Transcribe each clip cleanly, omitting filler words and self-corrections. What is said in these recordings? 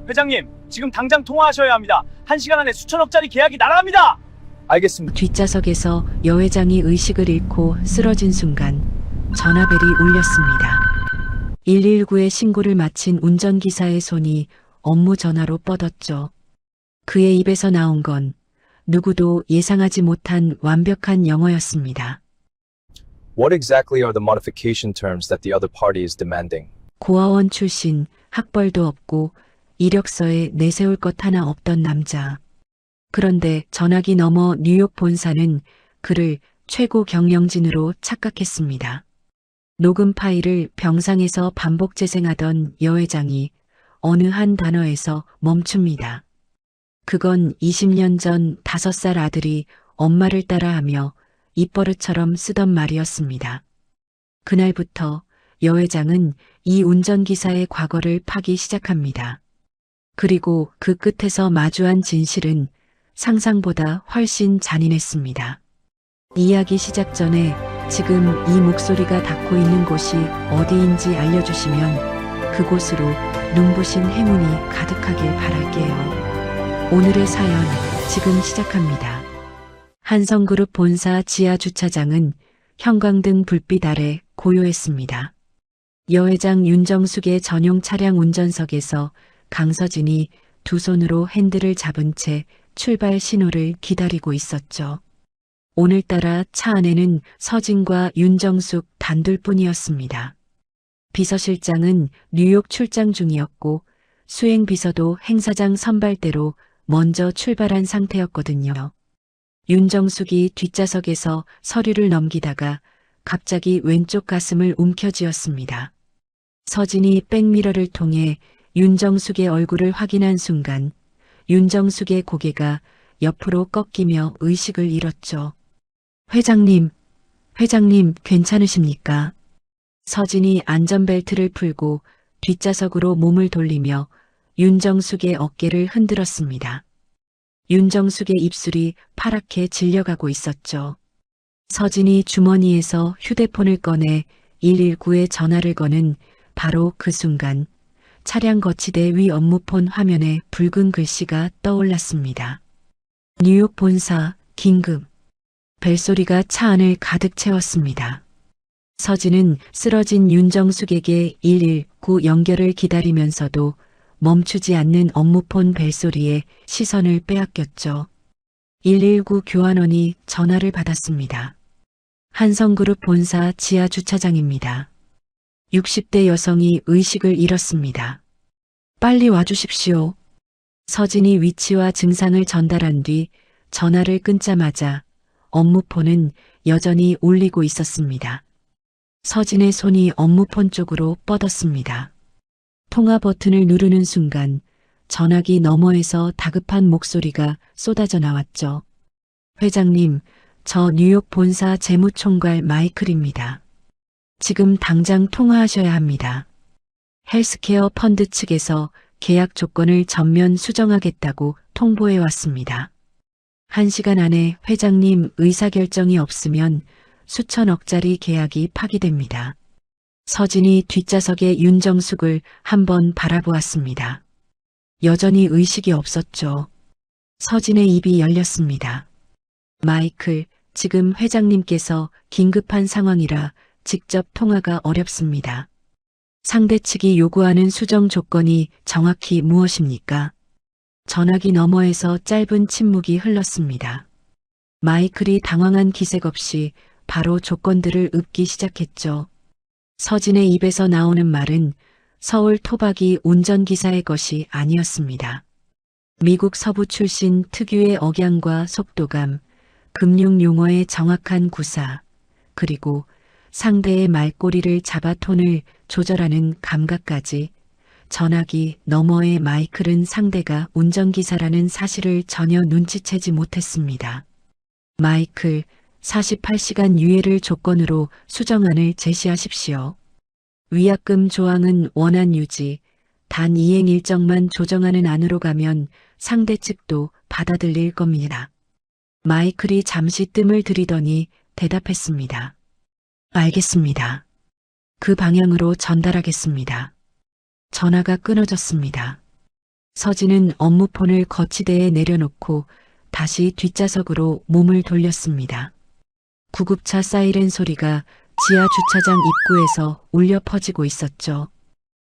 회장님, 지금 당장 통화하셔야 합니다. 1시간 안에 수천억짜리 계약이 날아갑니다. 알겠습니다. 뒷좌석에서 여 회장이 의식을 잃고 쓰러진 순간 전화벨이 울렸습니다. 119에 신고를 마친 운전기사의 손이 업무 전화로 뻗었죠. 그의 입에서 나온 건 누구도 예상하지 못한 완벽한 영어였습니다. What exactly are the modification terms that the other party is demanding? 고아원 출신, 학벌도 없고 이력서에 내세울 것 하나 없던 남자. 그런데 전화기 너머 뉴욕 본사는 그를 최고 경영진으로 착각했습니다. 녹음 파일을 병상에서 반복 재생하던 여 회장이 어느 한 단어에서 멈춥니다. 그건 20년 전 5살 아들이 엄마를 따라하며 입버릇처럼 쓰던 말이었습니다. 그날부터 여 회장은 이 운전기사의 과거를 파기 시작합니다. 그리고 그 끝에서 마주한 진실은 상상보다 훨씬 잔인했습니다. 이야기 시작 전에 지금 이 목소리가 닿고 있는 곳이 어디인지 알려주시면 그곳으로 눈부신 행운이 가득하길 바랄게요. 오늘의 사연 지금 시작합니다. 한성그룹 본사 지하 주차장은 형광등 불빛 아래 고요했습니다. 여 회장 윤정숙의 전용 차량 운전석에서 강서진이 두 손으로 핸들을 잡은 채 출발 신호를 기다리고 있었죠. 오늘따라 차 안에는 서진과 윤정숙 단둘뿐이었습니다. 비서실장은 뉴욕 출장 중이었고 수행비서도 행사장 선발대로 먼저 출발한 상태였거든요. 윤정숙이 뒷좌석에서 서류를 넘기다가 갑자기 왼쪽 가슴을 움켜쥐었습니다. 서진이 백미러를 통해 윤정숙의 얼굴을 확인한 순간 윤정숙의 고개가 옆으로 꺾이며 의식을 잃었죠. 회장님 괜찮으십니까? 서진이 안전벨트를 풀고 뒷좌석으로 몸을 돌리며 윤정숙의 어깨를 흔들었습니다. 윤정숙의 입술이 파랗게 질려가고 있었죠. 서진이 주머니에서 휴대폰을 꺼내 119에 전화를 거는 바로 그 순간 차량 거치대 위 업무폰 화면에 붉은 글씨가 떠올랐습니다. 뉴욕 본사 긴급. 벨소리가 차 안을 가득 채웠습니다. 서진은 쓰러진 윤정숙에게 119 연결을 기다리면서도 멈추지 않는 업무폰 벨소리에 시선을 빼앗겼죠. 119 교환원이 전화를 받았습니다. 한성그룹 본사 지하 주차장입니다. 60대 여성이 의식을 잃었습니다. 빨리 와주십시오. 서진이 위치와 증상을 전달한 뒤 전화를 끊자마자 업무폰은 여전히 울리고 있었습니다. 서진의 손이 업무폰 쪽으로 뻗었습니다. 통화 버튼을 누르는 순간 전화기 너머에서 다급한 목소리가 쏟아져 나왔죠. 회장님, 저 뉴욕 본사 재무총괄 마이클입니다. 지금 당장 통화하셔야 합니다. 헬스케어 펀드 측에서 계약 조건을 전면 수정하겠다고 통보해 왔습니다. 1시간 안에 회장님 의사결정이 없으면 수천억짜리 계약이 파기됩니다. 서진이 뒷좌석의 윤정숙을 한번 바라보았습니다. 여전히 의식이 없었죠. 서진의 입이 열렸습니다. 마이클, 지금 회장님께서 긴급한 상황이라 직접 통화가 어렵습니다. 상대 측이 요구하는 수정 조건이 정확히 무엇입니까? 전화기 너머에서 짧은 침묵이 흘렀습니다. 마이클이 당황한 기색 없이 바로 조건들을 읊기 시작했죠. 서진의 입에서 나오는 말은 서울 토박이 운전기사의 것이 아니었습니다. 미국 서부 출신 특유의 억양과 속도감, 금융 용어의 정확한 구사, 그리고 상대의 말꼬리를 잡아 톤을 조절하는 감각까지 전화기 너머의 마이클은 상대가 운전기사라는 사실을 전혀 눈치채지 못했습니다. 마이클, 48시간 유예를 조건으로 수정안을 제시하십시오. 위약금 조항은 원안 유지, 단 이행 일정만 조정하는 안으로 가면 상대 측도 받아들일 겁니다. 마이클이 잠시 뜸을 들이더니 대답했습니다. 알겠습니다. 그 방향으로 전달하겠습니다. 전화가 끊어졌습니다. 서진은 업무폰을 거치대에 내려놓고 다시 뒷좌석으로 몸을 돌렸습니다. 구급차 사이렌 소리가 지하 주차장 입구에서 울려 퍼지고 있었죠.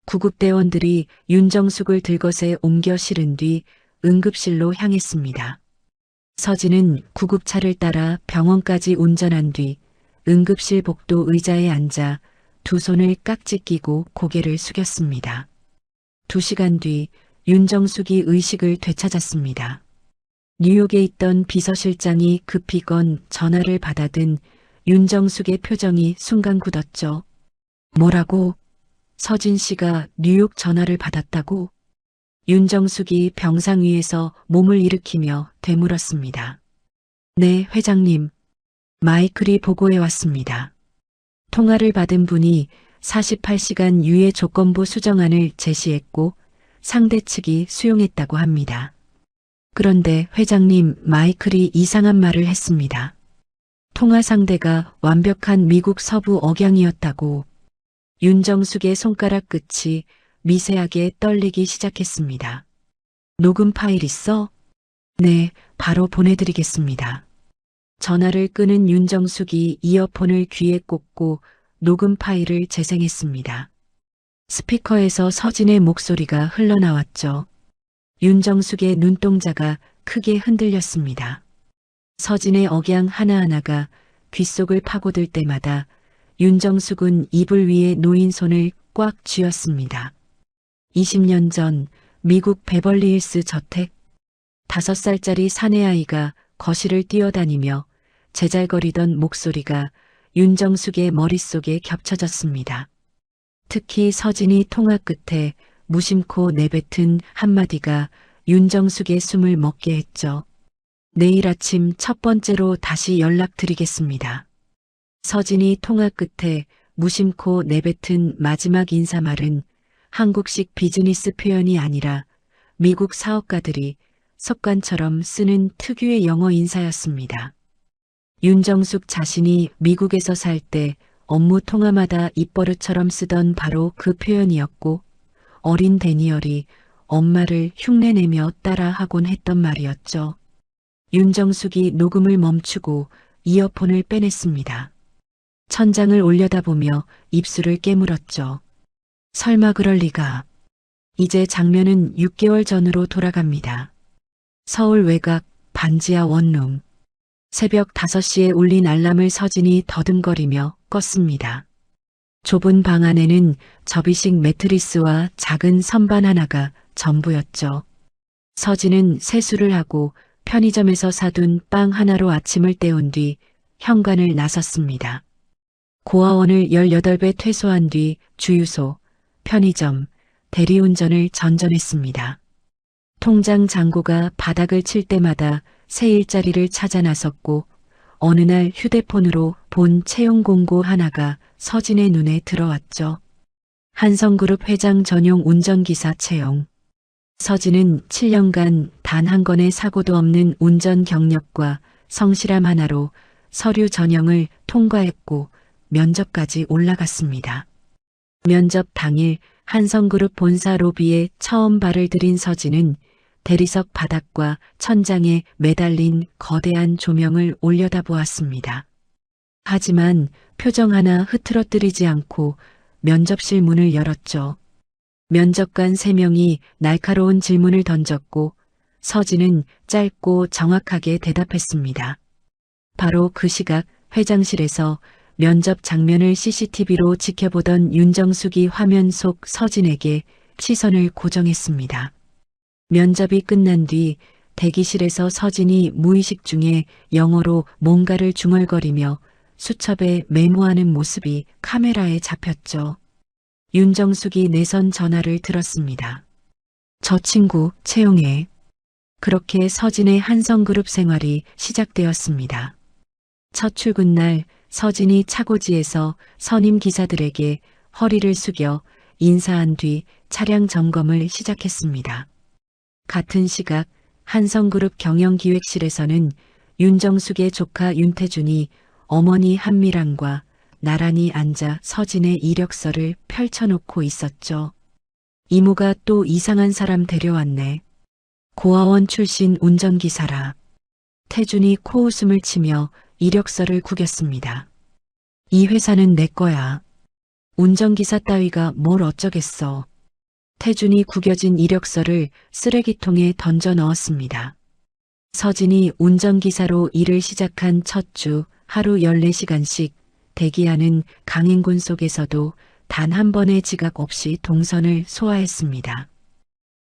구급대원들이 윤정숙을 들것에 옮겨 실은 뒤 응급실로 향했습니다. 서진은 구급차를 따라 병원까지 운전한 뒤 응급실 복도 의자에 앉아 두 손을 깍지 끼고 고개를 숙였습니다. 2시간 뒤 윤정숙이 의식을 되찾았습니다. 뉴욕에 있던 비서실장이 급히 건 전화를 받아든 윤정숙의 표정이 순간 굳었죠. 뭐라고? 서진 씨가 뉴욕 전화를 받았다고? 윤정숙이 병상 위에서 몸을 일으키며 되물었습니다. 네, 회장님. 마이클이 보고해 왔습니다. 통화를 받은 분이 48시간 유예 조건부 수정안을 제시했고 상대 측이 수용했다고 합니다. 그런데 회장님, 마이클이 이상한 말을 했습니다. 통화 상대가 완벽한 미국 서부 억양이었다고. 윤정숙의 손가락 끝이 미세하게 떨리기 시작했습니다. 녹음 파일 있어? 네, 바로 보내드리겠습니다. 전화를 끄는 윤정숙이 이어폰을 귀에 꽂고 녹음 파일을 재생했습니다. 스피커에서 서진의 목소리가 흘러나왔죠. 윤정숙의 눈동자가 크게 흔들렸습니다. 서진의 억양 하나하나가 귓속을 파고들 때마다 윤정숙은 이불 위에 놓인 손을 꽉 쥐었습니다. 20년 전 미국 베벌리힐스 저택. 5살짜리 사내아이가 거실을 뛰어다니며 제잘거리던 목소리가 윤정숙의 머릿속에 겹쳐졌습니다. 특히 서진이 통화 끝에 무심코 내뱉은 한마디가 윤정숙의 숨을 먹게 했죠. 내일 아침 첫 번째로 다시 연락드리겠습니다. 서진이 통화 끝에 무심코 내뱉은 마지막 인사말은 한국식 비즈니스 표현이 아니라 미국 사업가들이 습관처럼 쓰는 특유의 영어 인사였습니다. 윤정숙 자신이 미국에서 살 때 업무 통화마다 입버릇처럼 쓰던 바로 그 표현이었고 어린 데니얼이 엄마를 흉내내며 따라하곤 했던 말이었죠. 윤정숙이 녹음을 멈추고 이어폰을 빼냈습니다. 천장을 올려다보며 입술을 깨물었죠. 설마 그럴 리가. 이제 장면은 6개월 전으로 돌아갑니다. 서울 외곽 반지하 원룸. 새벽 5시에 울린 알람을 서진이 더듬거리며 껐습니다. 좁은 방 안에는 접이식 매트리스와 작은 선반 하나가 전부였죠. 서진은 세수를 하고 편의점에서 사둔 빵 하나로 아침을 때운 뒤 현관을 나섰습니다. 고아원을 18배 퇴소한 뒤 주유소, 편의점, 대리운전을 전전했습니다. 통장 잔고가 바닥을 칠 때마다 새 일자리를 찾아 나섰고 어느 날 휴대폰으로 본 채용 공고 하나가 서진의 눈에 들어왔죠. 한성그룹 회장 전용 운전기사 채용. 서진은 7년간 단 한 건의 사고도 없는 운전 경력과 성실함 하나로 서류 전형을 통과했고 면접까지 올라갔습니다. 면접 당일 한성그룹 본사 로비에 처음 발을 들인 서진은 대리석 바닥과 천장에 매달린 거대한 조명을 올려다보았습니다. 하지만 표정 하나 흐트러뜨리지 않고 면접실 문을 열었죠. 면접관 3명이 날카로운 질문을 던졌고 서진은 짧고 정확하게 대답했습니다. 바로 그 시각 회장실에서 면접 장면을 CCTV로 지켜보던 윤정숙이 화면 속 서진에게 시선을 고정했습니다. 면접이 끝난 뒤 대기실에서 서진이 무의식 중에 영어로 뭔가를 중얼거리며 수첩에 메모하는 모습이 카메라에 잡혔죠. 윤정숙이 내선 전화를 들었습니다. 저 친구 채용해. 그렇게 서진의 한성그룹 생활이 시작되었습니다. 첫 출근 날 서진이 차고지에서 선임 기사들에게 허리를 숙여 인사한 뒤 차량 점검을 시작했습니다. 같은 시각 한성그룹 경영기획실에서는 윤정숙의 조카 윤태준이 어머니 한미란과 나란히 앉아 서진의 이력서를 펼쳐놓고 있었죠. 이모가 또 이상한 사람 데려왔네. 고아원 출신 운전기사라. 태준이 코웃음을 치며 이력서를 구겼습니다. 이 회사는 내 거야. 운전기사 따위가 뭘 어쩌겠어. 태준이 구겨진 이력서를 쓰레기통에 던져 넣었습니다. 서진이 운전기사로 일을 시작한 첫 주 하루 14시간씩 대기하는 강행군 속에서도 단 한 번의 지각 없이 동선을 소화했습니다.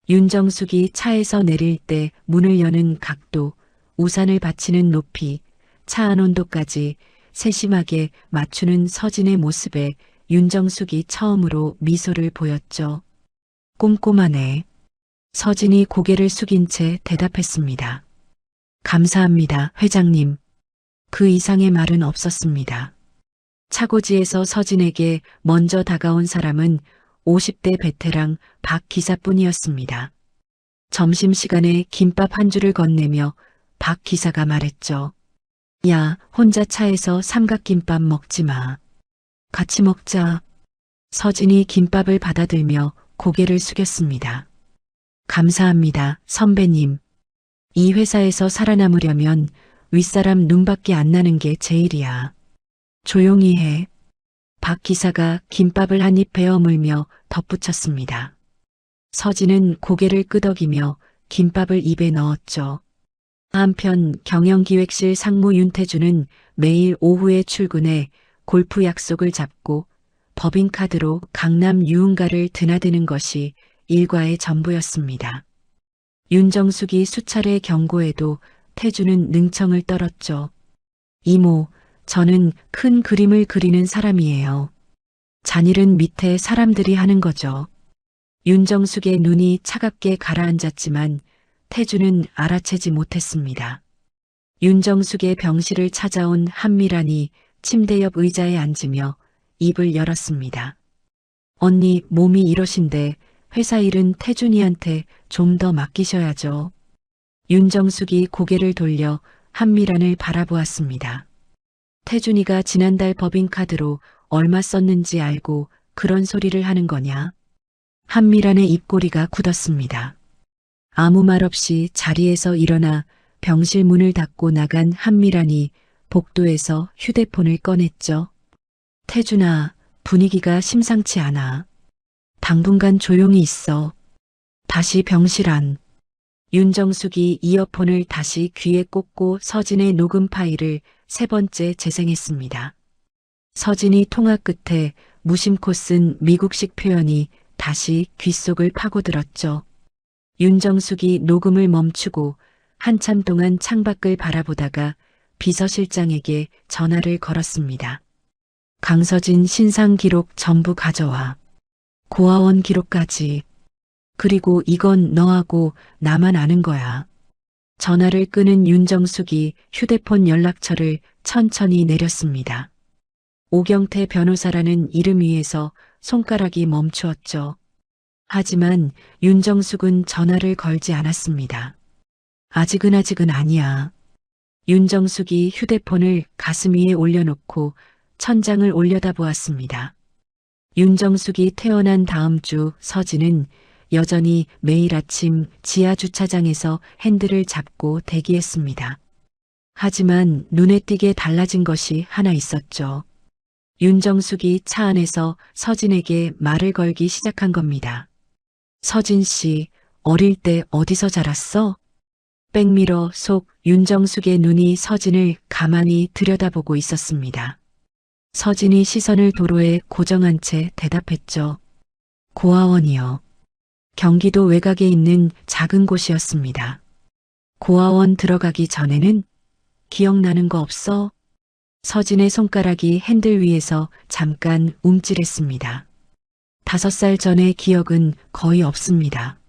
윤정숙이 차에서 내릴 때 문을 여는 각도, 우산을 받치는 높이, 차 안 온도까지 세심하게 맞추는 서진의 모습에 윤정숙이 처음으로 미소를 보였죠. 꼼꼼하네. 서진이 고개를 숙인 채 대답했습니다. 감사합니다, 회장님. 그 이상의 말은 없었습니다. 차고지에서 서진에게 먼저 다가온 사람은 50대 베테랑 박 기사뿐이었습니다. 점심시간에 김밥 한 줄을 건네며 박 기사가 말했죠. 야, 혼자 차에서 삼각김밥 먹지 마. 같이 먹자. 서진이 김밥을 받아들며 고개를 숙였습니다. 감사합니다, 선배님. 이 회사에서 살아남으려면 윗사람 눈밖에 안 나는 게 제일이야. 조용히 해. 박 기사가 김밥을 한 입 베어 물며 덧붙였습니다. 서진은 고개를 끄덕이며 김밥을 입에 넣었죠. 한편 경영기획실 상무 윤태주는 매일 오후에 출근해 골프 약속을 잡고 법인카드로 강남 유흥가를 드나드는 것이 일과의 전부였습니다. 윤정숙이 수차례 경고해도 태주는 능청을 떨었죠. 이모, 저는 큰 그림을 그리는 사람이에요. 잔일은 밑에 사람들이 하는 거죠. 윤정숙의 눈이 차갑게 가라앉았지만 태주는 알아채지 못했습니다. 윤정숙의 병실을 찾아온 한미란이 침대 옆 의자에 앉으며 입을 열었습니다. 언니 몸이 이러신데 회사 일은 태준이한테 좀 더 맡기셔야죠. 윤정숙이 고개를 돌려 한미란을 바라보았습니다. 태준이가 지난달 법인카드로 얼마 썼는지 알고 그런 소리를 하는 거냐? 한미란의 입꼬리가 굳었습니다. 아무 말 없이 자리에서 일어나 병실 문을 닫고 나간 한미란이 복도에서 휴대폰을 꺼냈죠. 태준아, 분위기가 심상치 않아. 당분간 조용히 있어. 다시 병실 안. 윤정숙이 이어폰을 다시 귀에 꽂고 서진의 녹음 파일을 3번째 재생했습니다. 서진이 통화 끝에 무심코 쓴 미국식 표현이 다시 귓속을 파고들었죠. 윤정숙이 녹음을 멈추고 한참 동안 창밖을 바라보다가 비서실장에게 전화를 걸었습니다. 강서진 신상 기록 전부 가져와. 고아원 기록까지. 그리고 이건 너하고 나만 아는 거야. 전화를 끄는 윤정숙이 휴대폰 연락처를 천천히 내렸습니다. 오경태 변호사라는 이름 위에서 손가락이 멈추었죠. 하지만 윤정숙은 전화를 걸지 않았습니다. 아직은 아니야. 윤정숙이 휴대폰을 가슴 위에 올려놓고 천장을 올려다보았습니다. 윤정숙이 태어난 다음 주 서진은 여전히 매일 아침 지하 주차장에서 핸들을 잡고 대기했습니다. 하지만 눈에 띄게 달라진 것이 하나 있었죠. 윤정숙이 차 안에서 서진에게 말을 걸기 시작한 겁니다. 서진 씨, 어릴 때 어디서 자랐어? 백미러 속 윤정숙의 눈이 서진을 가만히 들여다보고 있었습니다. 서진이 시선을 도로에 고정한 채 대답했죠. 고아원이요. 경기도 외곽에 있는 작은 곳이었습니다. 고아원 들어가기 전에는 기억나는 거 없어? 서진의 손가락이 핸들 위에서 잠깐 움찔했습니다. 5살 전의 기억은 거의 없습니다.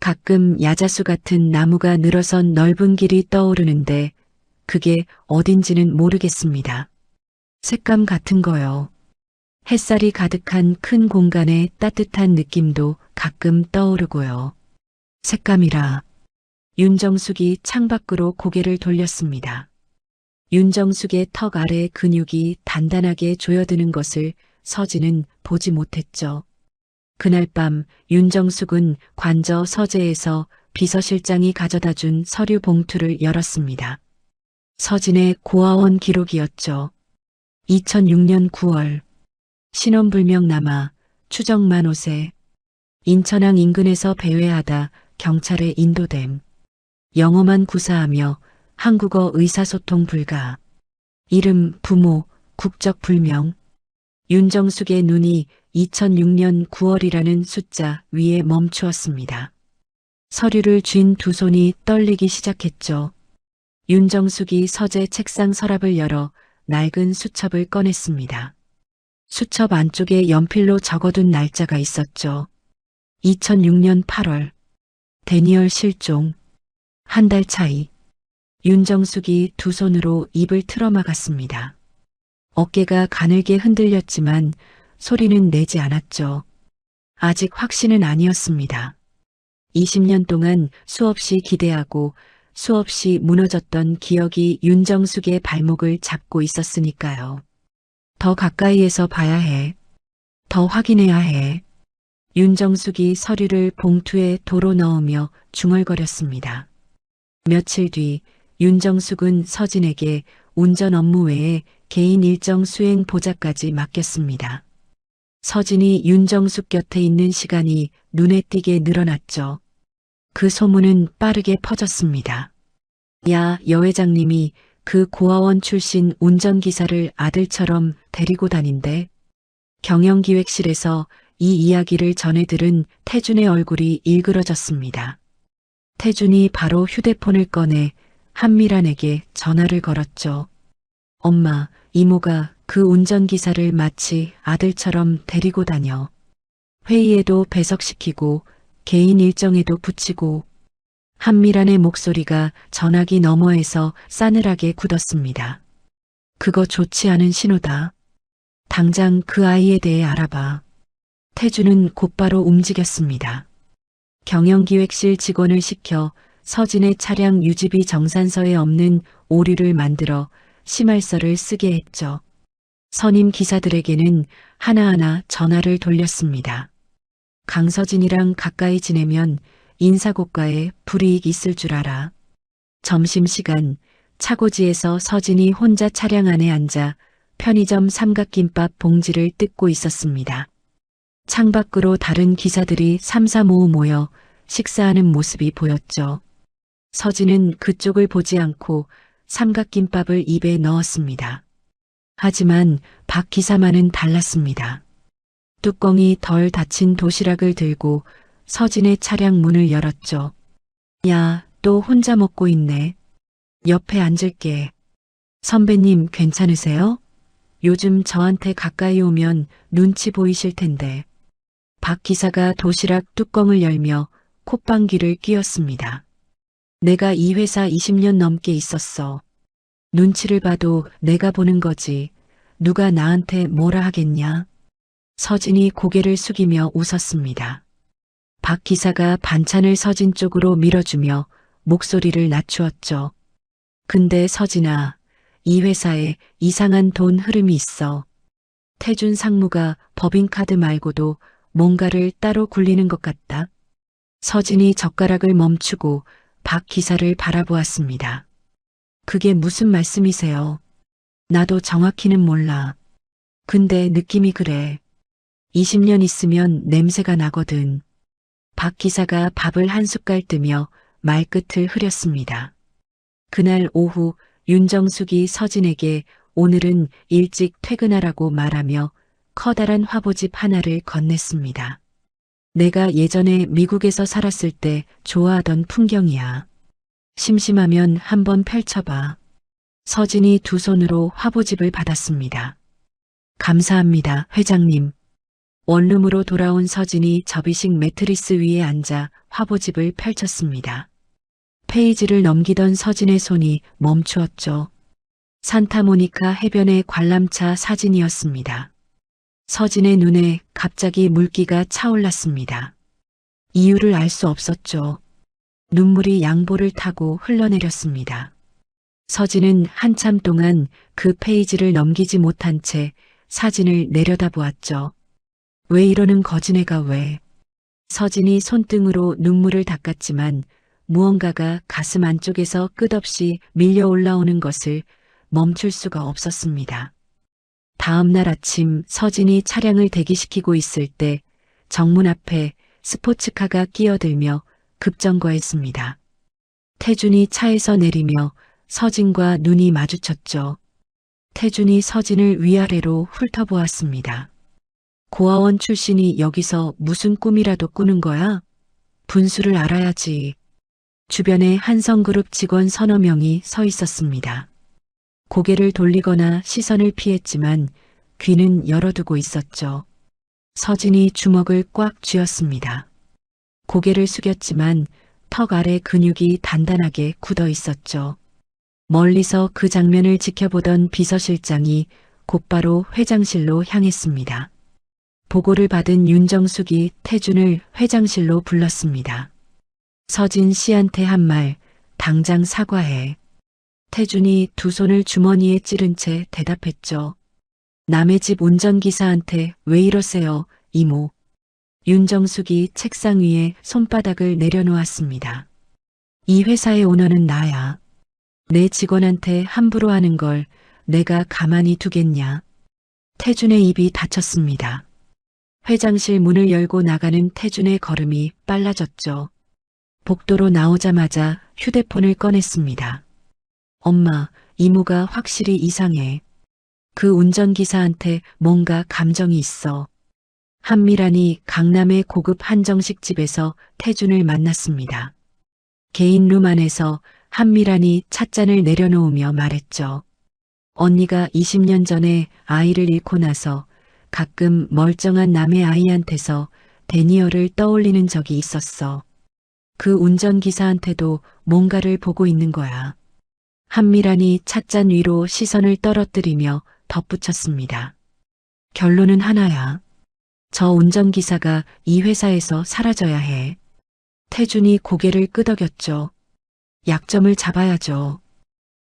가끔 야자수 같은 나무가 늘어선 넓은 길이 떠오르는데 그게 어딘지는 모르겠습니다. 색감 같은 거요. 햇살이 가득한 큰 공간의 따뜻한 느낌도 가끔 떠오르고요. 색감이라. 윤정숙이 창밖으로 고개를 돌렸습니다. 윤정숙의 턱 아래 근육이 단단하게 조여드는 것을 서진은 보지 못했죠. 그날 밤 윤정숙은 관저 서재에서 비서실장이 가져다 준 서류 봉투를 열었습니다. 서진의 고아원 기록이었죠. 2006년 9월 신원불명 남아 추정 만 5세 인천항 인근에서 배회하다 경찰에 인도됨. 영어만 구사하며 한국어 의사소통 불가. 이름 부모 국적 불명. 윤정숙의 눈이 2006년 9월이라는 숫자 위에 멈추었습니다. 서류를 쥔 두 손이 떨리기 시작했죠. 윤정숙이 서재 책상 서랍을 열어 낡은 수첩을 꺼냈습니다. 수첩 안쪽에 연필로 적어둔 날짜가 있었죠. 2006년 8월. 데니얼 실종. 한 달 차이. 윤정숙이 두 손으로 입을 틀어막았습니다. 어깨가 가늘게 흔들렸지만 소리는 내지 않았죠. 아직 확신은 아니었습니다. 20년 동안 수없이 기대하고 수없이 무너졌던 기억이 윤정숙의 발목을 잡고 있었으니까요. 더 가까이에서 봐야 해. 더 확인해야 해. 윤정숙이 서류를 봉투에 도로 넣으며 중얼거렸습니다. 며칠 뒤 윤정숙은 서진에게 운전 업무 외에 개인 일정 수행 보좌까지 맡겼습니다. 서진이 윤정숙 곁에 있는 시간이 눈에 띄게 늘어났죠. 그 소문은 빠르게 퍼졌습니다. 야, 여 회장님이 그 고아원 출신 운전기사를 아들처럼 데리고 다닌대. 경영기획실에서 이 이야기를 전해 들은 태준의 얼굴이 일그러졌습니다. 태준이 바로 휴대폰을 꺼내 한미란에게 전화를 걸었죠. 엄마, 이모가 그 운전기사를 마치 아들처럼 데리고 다녀. 회의에도 배석시키고 개인 일정에도 붙이고. 한미란의 목소리가 전화기 너머에서 싸늘하게 굳었습니다. 그거 좋지 않은 신호다. 당장 그 아이에 대해 알아봐. 태준은 곧바로 움직였습니다. 경영기획실 직원을 시켜 서진의 차량 유지비 정산서에 없는 오류를 만들어 심할서를 쓰게 했죠. 선임 기사들에게는 하나하나 전화를 돌렸습니다. 강서진이랑 가까이 지내면 인사고과에 불이익 있을 줄 알아. 점심시간 차고지에서 서진이 혼자 차량 안에 앉아 편의점 삼각김밥 봉지를 뜯고 있었습니다. 창밖으로 다른 기사들이 삼삼오오 모여 식사하는 모습이 보였죠. 서진은 그쪽을 보지 않고 삼각김밥을 입에 넣었습니다. 하지만 박 기사만은 달랐습니다. 뚜껑이 덜 닫힌 도시락을 들고 서진의 차량 문을 열었죠. 야, 또 혼자 먹고 있네. 옆에 앉을게. 선배님 괜찮으세요? 요즘 저한테 가까이 오면 눈치 보이실 텐데. 박 기사가 도시락 뚜껑을 열며 콧방귀를 뀌었습니다. 내가 이 회사 20년 넘게 있었어. 눈치를 봐도 내가 보는 거지. 누가 나한테 뭐라 하겠냐? 서진이 고개를 숙이며 웃었습니다. 박 기사가 반찬을 서진 쪽으로 밀어주며 목소리를 낮추었죠. 근데 서진아, 이 회사에 이상한 돈 흐름이 있어. 태준 상무가 법인카드 말고도 뭔가를 따로 굴리는 것 같다. 서진이 젓가락을 멈추고 박 기사를 바라보았습니다. 그게 무슨 말씀이세요? 나도 정확히는 몰라. 근데 느낌이 그래. 20년 있으면 냄새가 나거든. 박 기사가 밥을 한 숟갈 뜨며 말끝을 흐렸습니다. 그날 오후 윤정숙이 서진에게 오늘은 일찍 퇴근하라고 말하며 커다란 화보집 하나를 건넸습니다. 내가 예전에 미국에서 살았을 때 좋아하던 풍경이야. 심심하면 한번 펼쳐봐. 서진이 두 손으로 화보집을 받았습니다. 감사합니다, 회장님. 원룸으로 돌아온 서진이 접이식 매트리스 위에 앉아 화보집을 펼쳤습니다. 페이지를 넘기던 서진의 손이 멈추었죠. 산타모니카 해변의 관람차 사진이었습니다. 서진의 눈에 갑자기 물기가 차올랐습니다. 이유를 알 수 없었죠. 눈물이 양보를 타고 흘러내렸습니다. 서진은 한참 동안 그 페이지를 넘기지 못한 채 사진을 내려다보았죠. 왜 이러는 거지 내가 왜. 서진이 손등으로 눈물을 닦았지만 무언가가 가슴 안쪽에서 끝없이 밀려 올라오는 것을 멈출 수가 없었습니다. 다음 날 아침 서진이 차량을 대기시키고 있을 때 정문 앞에 스포츠카가 끼어들며 급정거했습니다. 태준이 차에서 내리며 서진과 눈이 마주쳤죠. 태준이 서진을 위아래로 훑어보았습니다. 고아원 출신이 여기서 무슨 꿈이라도 꾸는 거야? 분수를 알아야지. 주변에 한성그룹 직원 서너 명이 서 있었습니다. 고개를 돌리거나 시선을 피했지만 귀는 열어두고 있었죠. 서진이 주먹을 꽉 쥐었습니다. 고개를 숙였지만 턱 아래 근육이 단단하게 굳어 있었죠. 멀리서 그 장면을 지켜보던 비서실장이 곧바로 회장실로 향했습니다. 보고를 받은 윤정숙이 태준을 회장실로 불렀습니다. 서진 씨한테 한 말, 당장 사과해. 태준이 두 손을 주머니에 찌른 채 대답했죠. 남의 집 운전기사한테 왜 이러세요, 이모. 윤정숙이 책상 위에 손바닥을 내려놓았습니다. 이 회사의 오너는 나야. 내 직원한테 함부로 하는 걸 내가 가만히 두겠냐. 태준의 입이 닫혔습니다. 회장실 문을 열고 나가는 태준의 걸음이 빨라졌죠. 복도로 나오자마자 휴대폰을 꺼냈습니다. 엄마, 이모가 확실히 이상해. 그 운전기사한테 뭔가 감정이 있어. 한미란이 강남의 고급 한정식 집에서 태준을 만났습니다. 개인 룸 안에서 한미란이 찻잔을 내려놓으며 말했죠. 언니가 20년 전에 아이를 잃고 나서 가끔 멀쩡한 남의 아이한테서 데니얼을 떠올리는 적이 있었어. 그 운전기사한테도 뭔가를 보고 있는 거야. 한미란이 찻잔 위로 시선을 떨어뜨리며 덧붙였습니다. 결론은 하나야. 저 운전기사가 이 회사에서 사라져야 해. 태준이 고개를 끄덕였죠. 약점을 잡아야죠.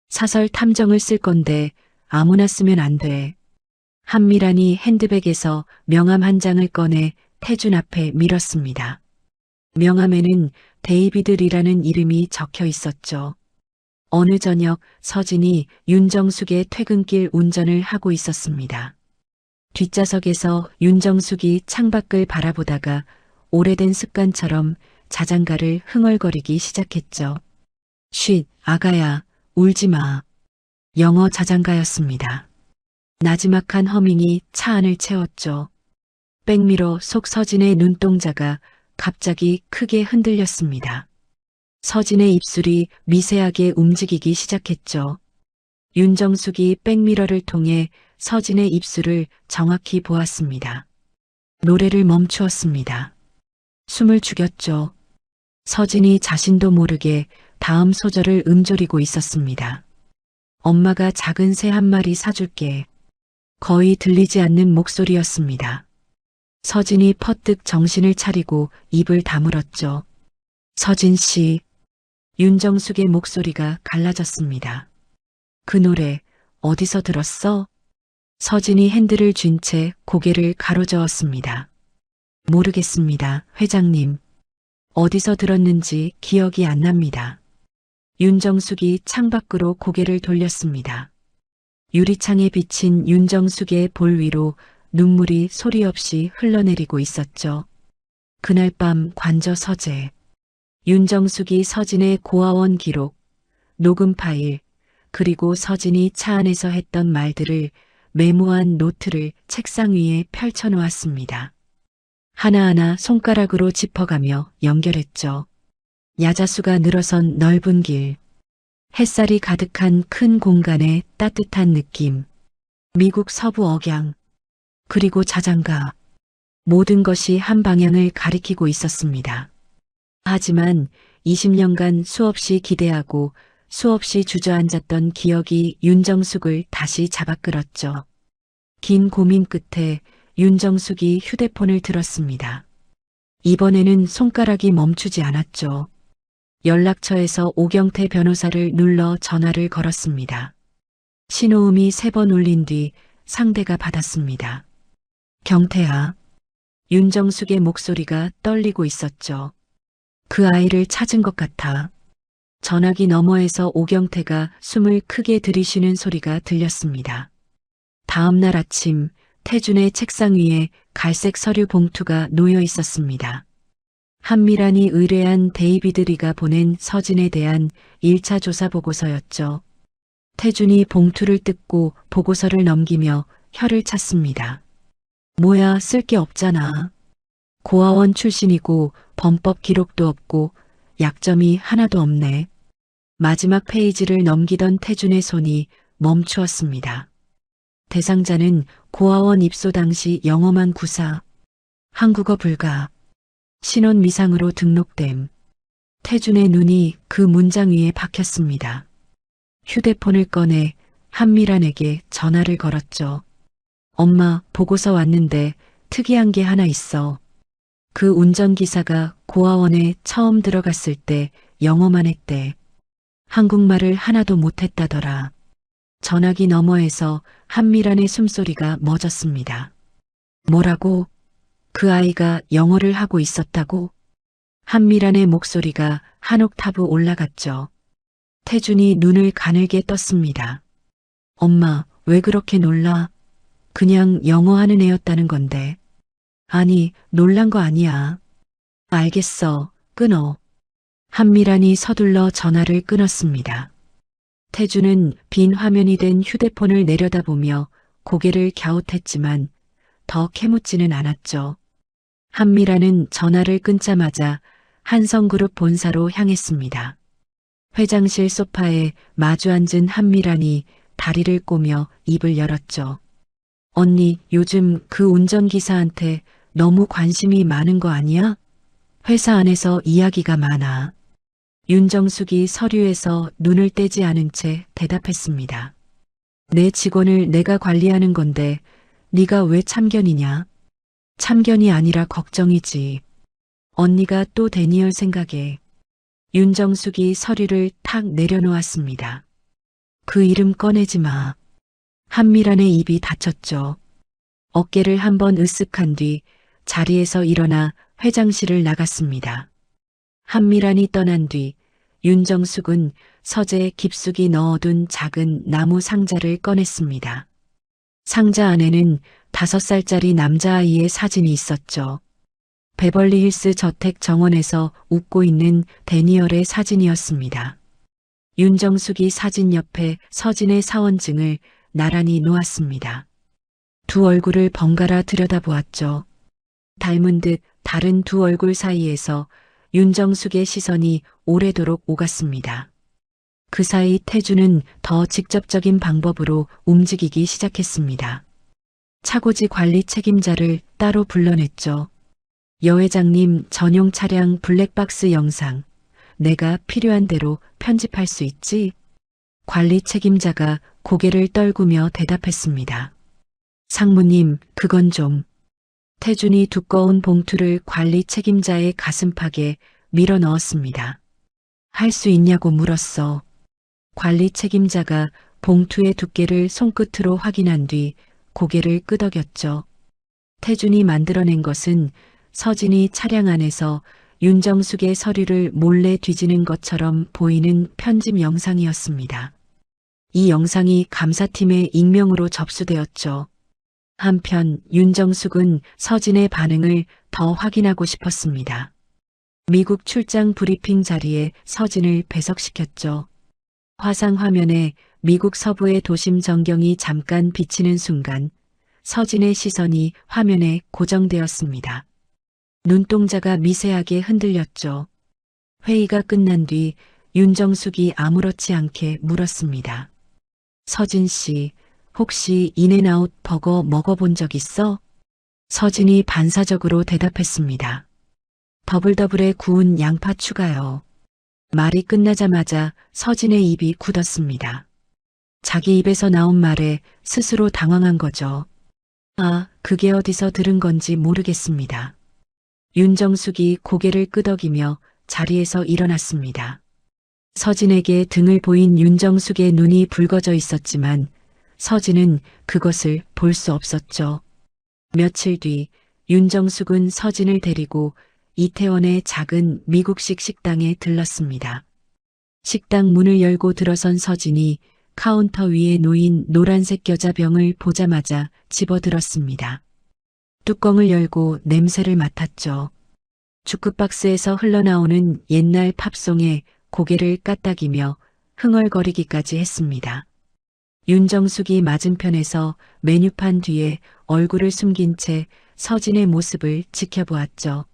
사설 탐정을 쓸 건데 아무나 쓰면 안 돼. 한미란이 핸드백에서 명함 한 장을 꺼내 태준 앞에 밀었습니다. 명함에는 데이비드리라는 이름이 적혀 있었죠. 어느 저녁 서진이 윤정숙의 퇴근길 운전을 하고 있었습니다. 뒷좌석에서 윤정숙이 창밖을 바라보다가 오래된 습관처럼 자장가를 흥얼거리기 시작했죠. 쉿, 아가야, 울지 마. 영어 자장가였습니다. 나지막한 허밍이 차 안을 채웠죠. 백미러 속 서진의 눈동자가 갑자기 크게 흔들렸습니다. 서진의 입술이 미세하게 움직이기 시작했죠. 윤정숙이 백미러를 통해 서진의 입술을 정확히 보았습니다. 노래를 멈추었습니다. 숨을 죽였죠. 서진이 자신도 모르게 다음 소절을 음조리고 있었습니다. 엄마가 작은 새 한 마리 사줄게. 거의 들리지 않는 목소리였습니다. 서진이 퍼뜩 정신을 차리고 입을 다물었죠. 서진 씨. 윤정숙의 목소리가 갈라졌습니다. 그 노래 어디서 들었어? 서진이 핸들을 쥔 채 고개를 가로저었습니다. 모르겠습니다, 회장님. 어디서 들었는지 기억이 안 납니다. 윤정숙이 창밖으로 고개를 돌렸습니다. 유리창에 비친 윤정숙의 볼 위로 눈물이 소리 없이 흘러내리고 있었죠. 그날 밤 관저 서재. 윤정숙이 서진의 고아원 기록, 녹음 파일, 그리고 서진이 차 안에서 했던 말들을 메모한 노트를 책상 위에 펼쳐놓았습니다. 하나하나 손가락으로 짚어가며 연결했죠. 야자수가 늘어선 넓은 길, 햇살이 가득한 큰 공간의 따뜻한 느낌, 미국 서부 억양, 그리고 자장가. 모든 것이 한 방향을 가리키고 있었습니다. 하지만 20년간 수없이 기대하고 수없이 주저앉았던 기억이 윤정숙을 다시 잡아끌었죠. 긴 고민 끝에 윤정숙이 휴대폰을 들었습니다. 이번에는 손가락이 멈추지 않았죠. 연락처에서 오경태 변호사를 눌러 전화를 걸었습니다. 신호음이 3번 울린 뒤 상대가 받았습니다. 경태야. 윤정숙의 목소리가 떨리고 있었죠. 그 아이를 찾은 것 같아. 전화기 너머에서 오경태가 숨을 크게 들이쉬는 소리가 들렸습니다. 다음 날 아침 태준의 책상 위에 갈색 서류 봉투가 놓여 있었습니다. 한미란이 의뢰한 데이비드 리가 보낸 서진에 대한 1차 조사 보고서였죠. 태준이 봉투를 뜯고 보고서를 넘기며 혀를 찼습니다. 뭐야, 쓸 게 없잖아. 고아원 출신이고 범법 기록도 없고 약점이 하나도 없네. 마지막 페이지를 넘기던 태준의 손이 멈추었습니다. 대상자는 고아원 입소 당시 영어만 구사, 한국어 불가, 신원 미상으로 등록됨. 태준의 눈이 그 문장 위에 박혔습니다. 휴대폰을 꺼내 한미란에게 전화를 걸었죠. 엄마, 보고서 왔는데 특이한 게 하나 있어. 그 운전기사가 고아원에 처음 들어갔을 때 영어만 했대. 한국말을 하나도 못했다더라. 전화기 너머에서 한미란의 숨소리가 멎었습니다. 뭐라고? 그 아이가 영어를 하고 있었다고? 한미란의 목소리가 한 옥타브 올라갔죠. 태준이 눈을 가늘게 떴습니다. 엄마, 왜 그렇게 놀라? 그냥 영어 하는 애였다는 건데. 아니, 놀란 거 아니야. 알겠어, 끊어. 한미란이 서둘러 전화를 끊었습니다. 태준은 빈 화면이 된 휴대폰을 내려다보며 고개를 갸웃했지만 더 캐묻지는 않았죠. 한미란은 전화를 끊자마자 한성그룹 본사로 향했습니다. 회장실 소파에 마주 앉은 한미란이 다리를 꼬며 입을 열었죠. 언니, 요즘 그 운전기사한테 너무 관심이 많은 거 아니야? 회사 안에서 이야기가 많아. 윤정숙이 서류에서 눈을 떼지 않은 채 대답했습니다. 내 직원을 내가 관리하는 건데 네가 왜 참견이냐? 참견이 아니라 걱정이지. 언니가 또 데니얼 생각에. 윤정숙이 서류를 탁 내려놓았습니다. 그 이름 꺼내지 마. 한미란의 입이 닫혔죠. 어깨를 한번 으쓱한 뒤 자리에서 일어나 회장실을 나갔습니다. 한미란이 떠난 뒤 윤정숙은 서재에 깊숙이 넣어둔 작은 나무 상자를 꺼냈습니다. 상자 안에는 5살짜리 남자아이의 사진이 있었죠. 베벌리힐스 저택 정원에서 웃고 있는 데니얼의 사진이었습니다. 윤정숙이 사진 옆에 서진의 사원증을 나란히 놓았습니다. 두 얼굴을 번갈아 들여다보았죠. 닮은 듯 다른 두 얼굴 사이에서 윤정숙의 시선이 오래도록 오갔습니다. 그 사이 태준은 더 직접적인 방법으로 움직이기 시작했습니다. 차고지 관리 책임자를 따로 불러냈죠. 여 회장님 전용 차량 블랙박스 영상, 내가 필요한 대로 편집할 수 있지? 관리 책임자가 고개를 떨구며 대답했습니다. 상무님, 그건 좀. 태준이 두꺼운 봉투를 관리 책임자의 가슴팍에 밀어 넣었습니다. 할 수 있냐고 물었어. 관리 책임자가 봉투의 두께를 손끝으로 확인한 뒤 고개를 끄덕였죠. 태준이 만들어낸 것은 서진이 차량 안에서 윤정숙의 서류를 몰래 뒤지는 것처럼 보이는 편집 영상이었습니다. 이 영상이 감사팀의 익명으로 접수되었죠. 한편 윤정숙은 서진의 반응을 더 확인하고 싶었습니다. 미국 출장 브리핑 자리에 서진을 배석시켰죠. 화상 화면에 미국 서부의 도심 전경이 잠깐 비치는 순간 서진의 시선이 화면에 고정되었습니다. 눈동자가 미세하게 흔들렸죠. 회의가 끝난 뒤 윤정숙이 아무렇지 않게 물었습니다. 서진 씨, 혹시 인앤아웃 버거 먹어본 적 있어? 서진이 반사적으로 대답했습니다. 더블더블에 구운 양파 추가요. 말이 끝나자마자 서진의 입이 굳었습니다. 자기 입에서 나온 말에 스스로 당황한 거죠. 아, 그게 어디서 들은 건지 모르겠습니다. 윤정숙이 고개를 끄덕이며 자리에서 일어났습니다. 서진에게 등을 보인 윤정숙의 눈이 붉어져 있었지만 서진은 그것을 볼 수 없었죠. 며칠 뒤 윤정숙은 서진을 데리고 이태원의 작은 미국식 식당에 들렀습니다. 식당 문을 열고 들어선 서진이 카운터 위에 놓인 노란색 겨자병을 보자마자 집어들었습니다. 뚜껑을 열고 냄새를 맡았죠. 주크박스에서 흘러나오는 옛날 팝송에 고개를 까딱이며 흥얼거리기까지 했습니다. 윤정숙이 맞은편에서 메뉴판 뒤에 얼굴을 숨긴 채 서진의 모습을 지켜보았죠.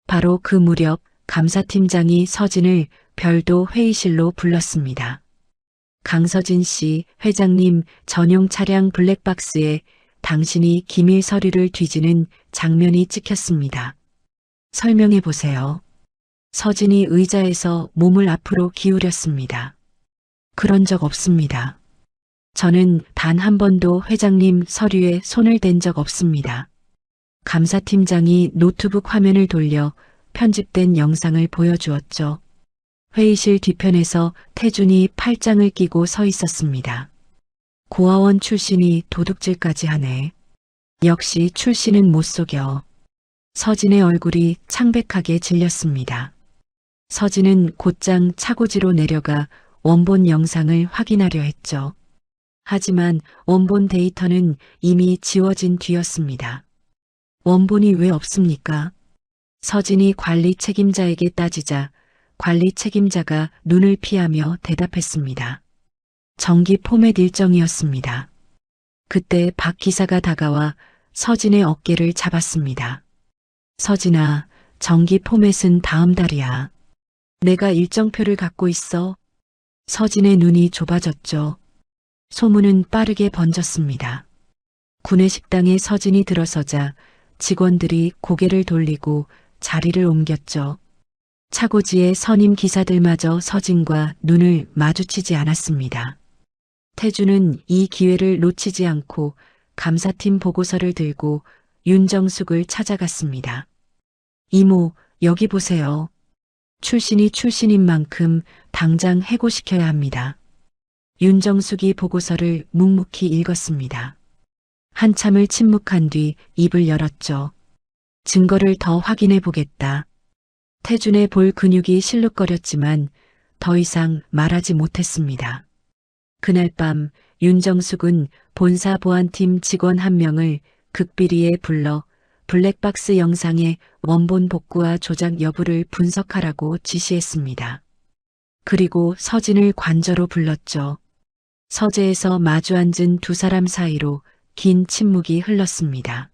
바로 그 무렵 감사팀장이 서진을 별도 회의실로 불렀습니다. 강서진 씨, 회장님 전용 차량 블랙박스에 당신이 기밀 서류를 뒤지는 장면이 찍혔습니다. 설명해 보세요. 서진이 의자에서 몸을 앞으로 기울였습니다. 그런 적 없습니다. 저는 단 한 번도 회장님 서류에 손을 댄 적 없습니다. 감사팀장이 노트북 화면을 돌려 편집된 영상을 보여주었죠. 회의실 뒤편에서 태준이 팔짱을 끼고 서 있었습니다. 고아원 출신이 도둑질까지 하네. 역시 출신은 못 속여. 서진의 얼굴이 창백하게 질렸습니다. 서진은 곧장 차고지로 내려가 원본 영상을 확인하려 했죠. 하지만 원본 데이터는 이미 지워진 뒤였습니다. 원본이 왜 없습니까? 서진이 관리 책임자에게 따지자 관리 책임자가 눈을 피하며 대답했습니다. 정기 포맷 일정이었습니다. 그때 박 기사가 다가와 서진의 어깨를 잡았습니다. 서진아, 정기 포맷은 다음 달이야. 내가 일정표를 갖고 있어. 서진의 눈이 좁아졌죠. 소문은 빠르게 번졌습니다. 구내식당에 서진이 들어서자 직원들이 고개를 돌리고 자리를 옮겼죠. 차고지의 선임 기사들마저 서진과 눈을 마주치지 않았습니다. 태주는 이 기회를 놓치지 않고 감사팀 보고서를 들고 윤정숙을 찾아갔습니다. 이모, 여기 보세요. 출신이 출신인 만큼 당장 해고시켜야 합니다. 윤정숙이 보고서를 묵묵히 읽었습니다. 한참을 침묵한 뒤 입을 열었죠. 증거를 더 확인해 보겠다. 태준의 볼 근육이 실룩거렸지만 더 이상 말하지 못했습니다. 그날 밤 윤정숙은 본사 보안팀 직원 한 명을 극비리에 불러 블랙박스 영상의 원본 복구와 조작 여부를 분석하라고 지시했습니다. 그리고 서진을 관저로 불렀죠. 서재에서 마주 앉은 두 사람 사이로 긴 침묵이 흘렀습니다.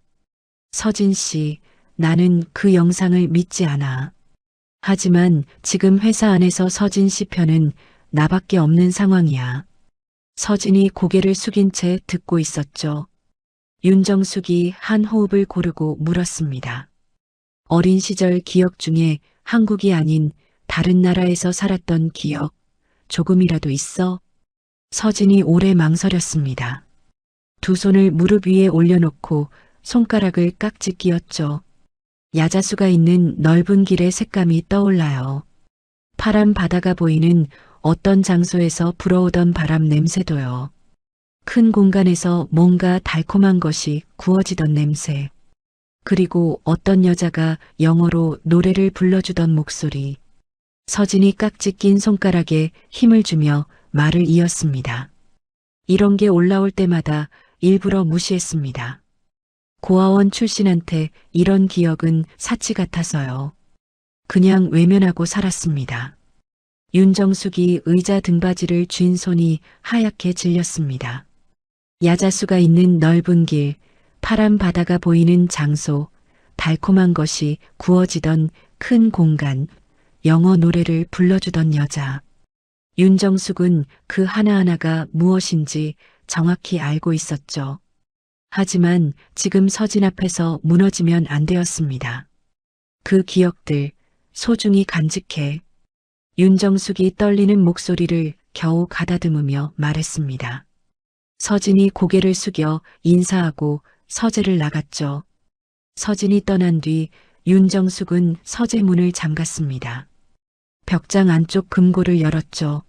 서진 씨, 나는 그 영상을 믿지 않아. 하지만 지금 회사 안에서 서진 씨 편은 나밖에 없는 상황이야. 서진이 고개를 숙인 채 듣고 있었죠. 윤정숙이 한 호흡을 고르고 물었습니다. 어린 시절 기억 중에 한국이 아닌 다른 나라에서 살았던 기억 조금이라도 있어? 서진이 오래 망설였습니다. 두 손을 무릎 위에 올려놓고 손가락을 깍지 끼었죠. 야자수가 있는 넓은 길의 색감이 떠올라요. 파란 바다가 보이는 어떤 장소에서 불어오던 바람 냄새도요. 큰 공간에서 뭔가 달콤한 것이 구워지던 냄새. 그리고 어떤 여자가 영어로 노래를 불러주던 목소리. 서진이 깍지 낀 손가락에 힘을 주며 말을 이었습니다. 이런 게 올라올 때마다 일부러 무시했습니다. 고아원 출신한테 이런 기억은 사치 같아서요. 그냥 외면하고 살았습니다. 윤정숙이 의자 등받이를 쥔 손이 하얗게 질렸습니다. 야자수가 있는 넓은 길, 파란 바다가 보이는 장소, 달콤한 것이 구워지던 큰 공간, 영어 노래를 불러주던 여자. 윤정숙은 그 하나하나가 무엇인지 정확히 알고 있었죠. 하지만 지금 서진 앞에서 무너지면 안 되었습니다. 그 기억들 소중히 간직해. 윤정숙이 떨리는 목소리를 겨우 가다듬으며 말했습니다. 서진이 고개를 숙여 인사하고 서재를 나갔죠. 서진이 떠난 뒤 윤정숙은 서재 문을 잠갔습니다. 벽장 안쪽 금고를 열었죠.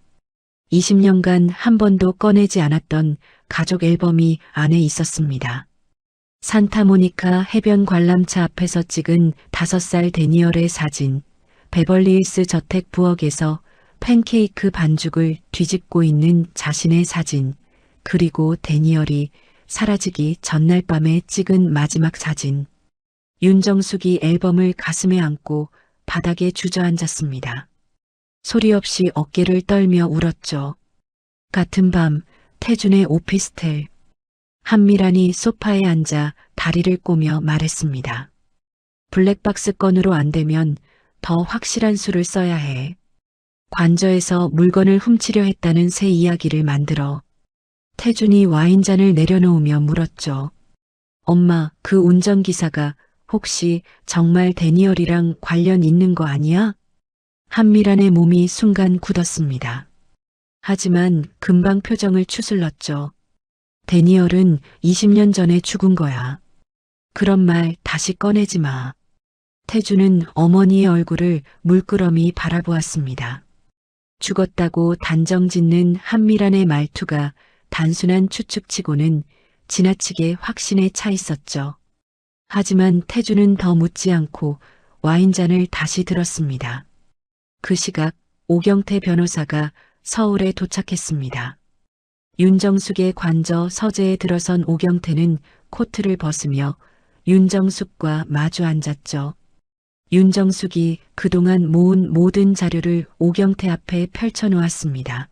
20년간 한 번도 꺼내지 않았던 가족 앨범이 안에 있었습니다. 산타모니카 해변 관람차 앞에서 찍은 5살 데니얼의 사진, 베벌리힐스 저택 부엌에서 팬케이크 반죽을 뒤집고 있는 자신의 사진, 그리고 데니얼이 사라지기 전날 밤에 찍은 마지막 사진. 윤정숙이 앨범을 가슴에 안고 바닥에 주저앉았습니다. 소리 없이 어깨를 떨며 울었죠. 같은 밤 태준의 오피스텔. 한미란이 소파에 앉아 다리를 꼬며 말했습니다. 블랙박스 건으로 안 되면 더 확실한 수를 써야 해. 관저에서 물건을 훔치려 했다는 새 이야기를 만들어. 태준이 와인잔을 내려놓으며 물었죠. 엄마, 그 운전기사가 혹시 정말 데니얼이랑 관련 있는 거 아니야? 한미란의 몸이 순간 굳었습니다. 하지만 금방 표정을 추슬렀죠. 데니얼은 20년 전에 죽은 거야. 그런 말 다시 꺼내지 마. 태준은 어머니의 얼굴을 물끄러미 바라보았습니다. 죽었다고 단정짓는 한미란의 말투가 단순한 추측치고는 지나치게 확신에 차 있었죠. 하지만 태준은 더 묻지 않고 와인잔을 다시 들었습니다. 그 시각 오경태 변호사가 서울에 도착했습니다. 윤정숙의 관저 서재에 들어선 오경태는 코트를 벗으며 윤정숙과 마주 앉았죠. 윤정숙이 그동안 모은 모든 자료를 오경태 앞에 펼쳐놓았습니다.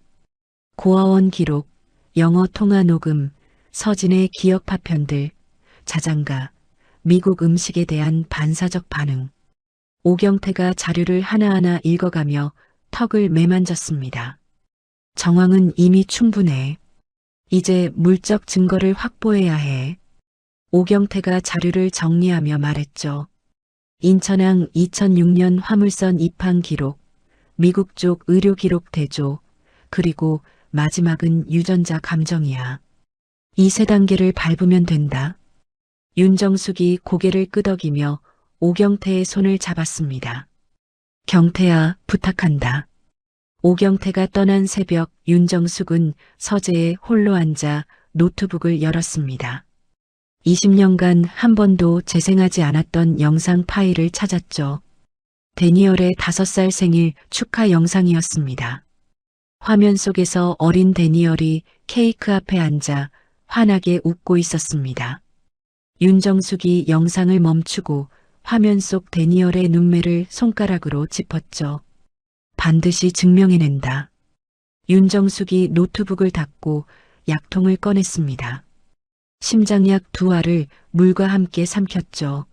고아원 기록, 영어 통화 녹음, 서진의 기억 파편들, 자장가, 미국 음식에 대한 반사적 반응. 오경태가 자료를 하나하나 읽어가며 턱을 매만졌습니다. 정황은 이미 충분해. 이제 물적 증거를 확보해야 해. 오경태가 자료를 정리하며 말했죠. 인천항 2006년 화물선 입항 기록, 미국 쪽 의료 기록 대조, 그리고 마지막은 유전자 감정이야. 이 3단계를 밟으면 된다. 윤정숙이 고개를 끄덕이며 오경태의 손을 잡았습니다. 경태야, 부탁한다. 오경태가 떠난 새벽 윤정숙은 서재에 홀로 앉아 노트북을 열었습니다. 20년간 한 번도 재생하지 않았던 영상 파일을 찾았죠. 데니얼의 5살 생일 축하 영상이었습니다. 화면 속에서 어린 데니얼이 케이크 앞에 앉아 환하게 웃고 있었습니다. 윤정숙이 영상을 멈추고 화면 속 데니얼의 눈매를 손가락으로 짚었죠. 반드시 증명해낸다. 윤정숙이 노트북을 닫고 약통을 꺼냈습니다. 심장약 2알을 물과 함께 삼켰죠.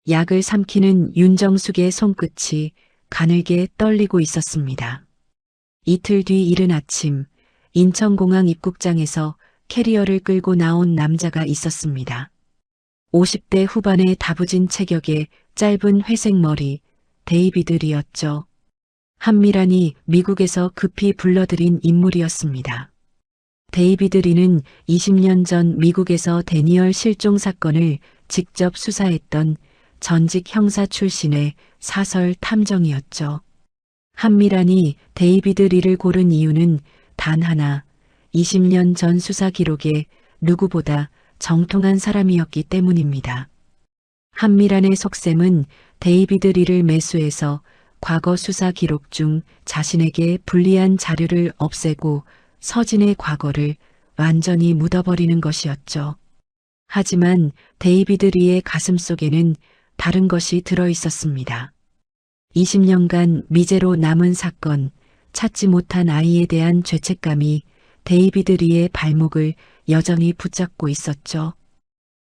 약을 삼키는 윤정숙의 손끝이 가늘게 떨리고 있었습니다. 이틀 뒤 이른 아침, 인천공항 입국장에서 캐리어를 끌고 나온 남자가 있었습니다. 50대 후반의 다부진 체격에 짧은 회색 머리, 데이비드 리였죠. 한미란이 미국에서 급히 불러들인 인물이었습니다. 데이비드 리는 20년 전 미국에서 데니얼 실종 사건을 직접 수사했던 전직 형사 출신의 사설 탐정이었죠. 한미란이 데이비드 리를 고른 이유는 단 하나, 20년 전 수사 기록에 누구보다 정통한 사람이었기 때문입니다. 한미란의 속셈은 데이비드 리를 매수해서 과거 수사 기록 중 자신에게 불리한 자료를 없애고 서진의 과거를 완전히 묻어버리는 것이었죠. 하지만 데이비드 리의 가슴속에는 다른 것이 들어있었습니다. 20년간 미제로 남은 사건, 찾지 못한 아이에 대한 죄책감이 데이비드 리의 발목을 여전히 붙잡고 있었죠.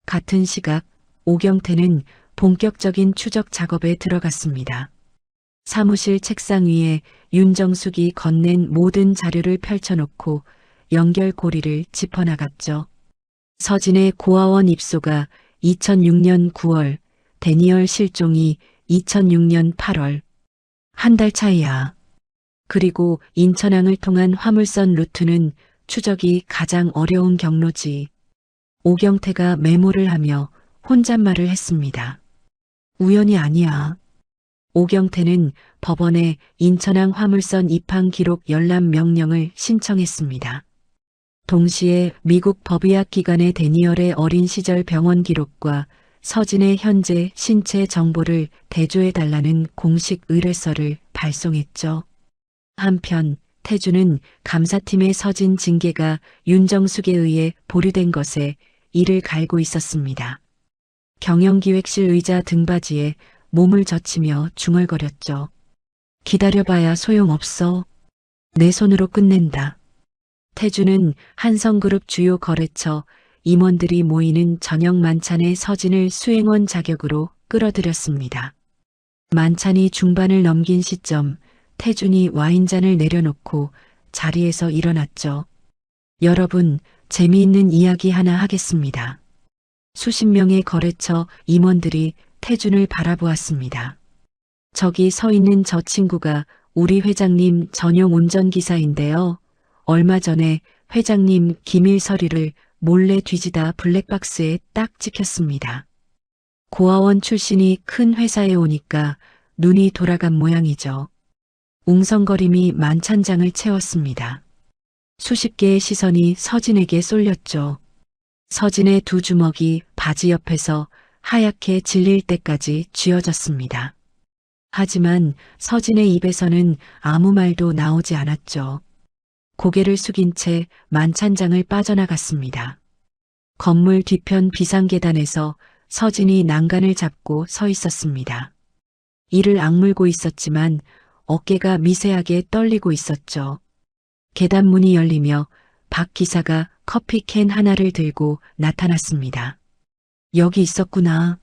같은 시각 오경태는 본격적인 추적 작업에 들어갔습니다. 사무실 책상 위에 윤정숙이 건넨 모든 자료를 펼쳐놓고 연결고리를 짚어나갔죠. 서진의 고아원 입소가 2006년 9월, 데니얼 실종이 2006년 8월. 한 달 차이야. 그리고 인천항을 통한 화물선 루트는 추적이 가장 어려운 경로지. 오경태가 메모를 하며 혼잣말을 했습니다. 우연이 아니야. 오경태는 법원에 인천항 화물선 입항 기록 열람 명령을 신청했습니다. 동시에 미국 법의학 기관의 데니얼의 어린 시절 병원 기록과 서진의 현재 신체 정보를 대조해달라는 공식 의뢰서를 발송했죠. 한편 태주는 감사팀의 서진 징계가 윤정숙에 의해 보류된 것에 이를 갈고 있었습니다. 경영기획실 의자 등받이에 몸을 젖히며 중얼거렸죠. 기다려봐야 소용없어. 내 손으로 끝낸다. 태주는 한성그룹 주요 거래처 임원들이 모이는 저녁 만찬에 서진을 수행원 자격으로 끌어들였습니다. 만찬이 중반을 넘긴 시점 태준이 와인잔을 내려놓고 자리에서 일어났죠. 여러분, 재미있는 이야기 하나 하겠습니다. 수십 명의 거래처 임원들이 태준을 바라보았습니다. 저기 서 있는 저 친구가 우리 회장님 전용 운전기사인데요. 얼마 전에 회장님 기밀 서류를 몰래 뒤지다 블랙박스에 딱 찍혔습니다. 고아원 출신이 큰 회사에 오니까 눈이 돌아간 모양이죠. 웅성거림이 만찬장을 채웠습니다. 수십 개의 시선이 서진에게 쏠렸죠. 서진의 두 주먹이 바지 옆에서 하얗게 질릴 때까지 쥐어졌습니다. 하지만 서진의 입에서는 아무 말도 나오지 않았죠. 고개를 숙인 채 만찬장을 빠져나갔습니다. 건물 뒤편 비상계단에서 서진이 난간을 잡고 서 있었습니다. 이를 악물고 있었지만 어깨가 미세하게 떨리고 있었죠. 계단 문이 열리며 박 기사가 커피캔 하나를 들고 나타났습니다. 여기 있었구나.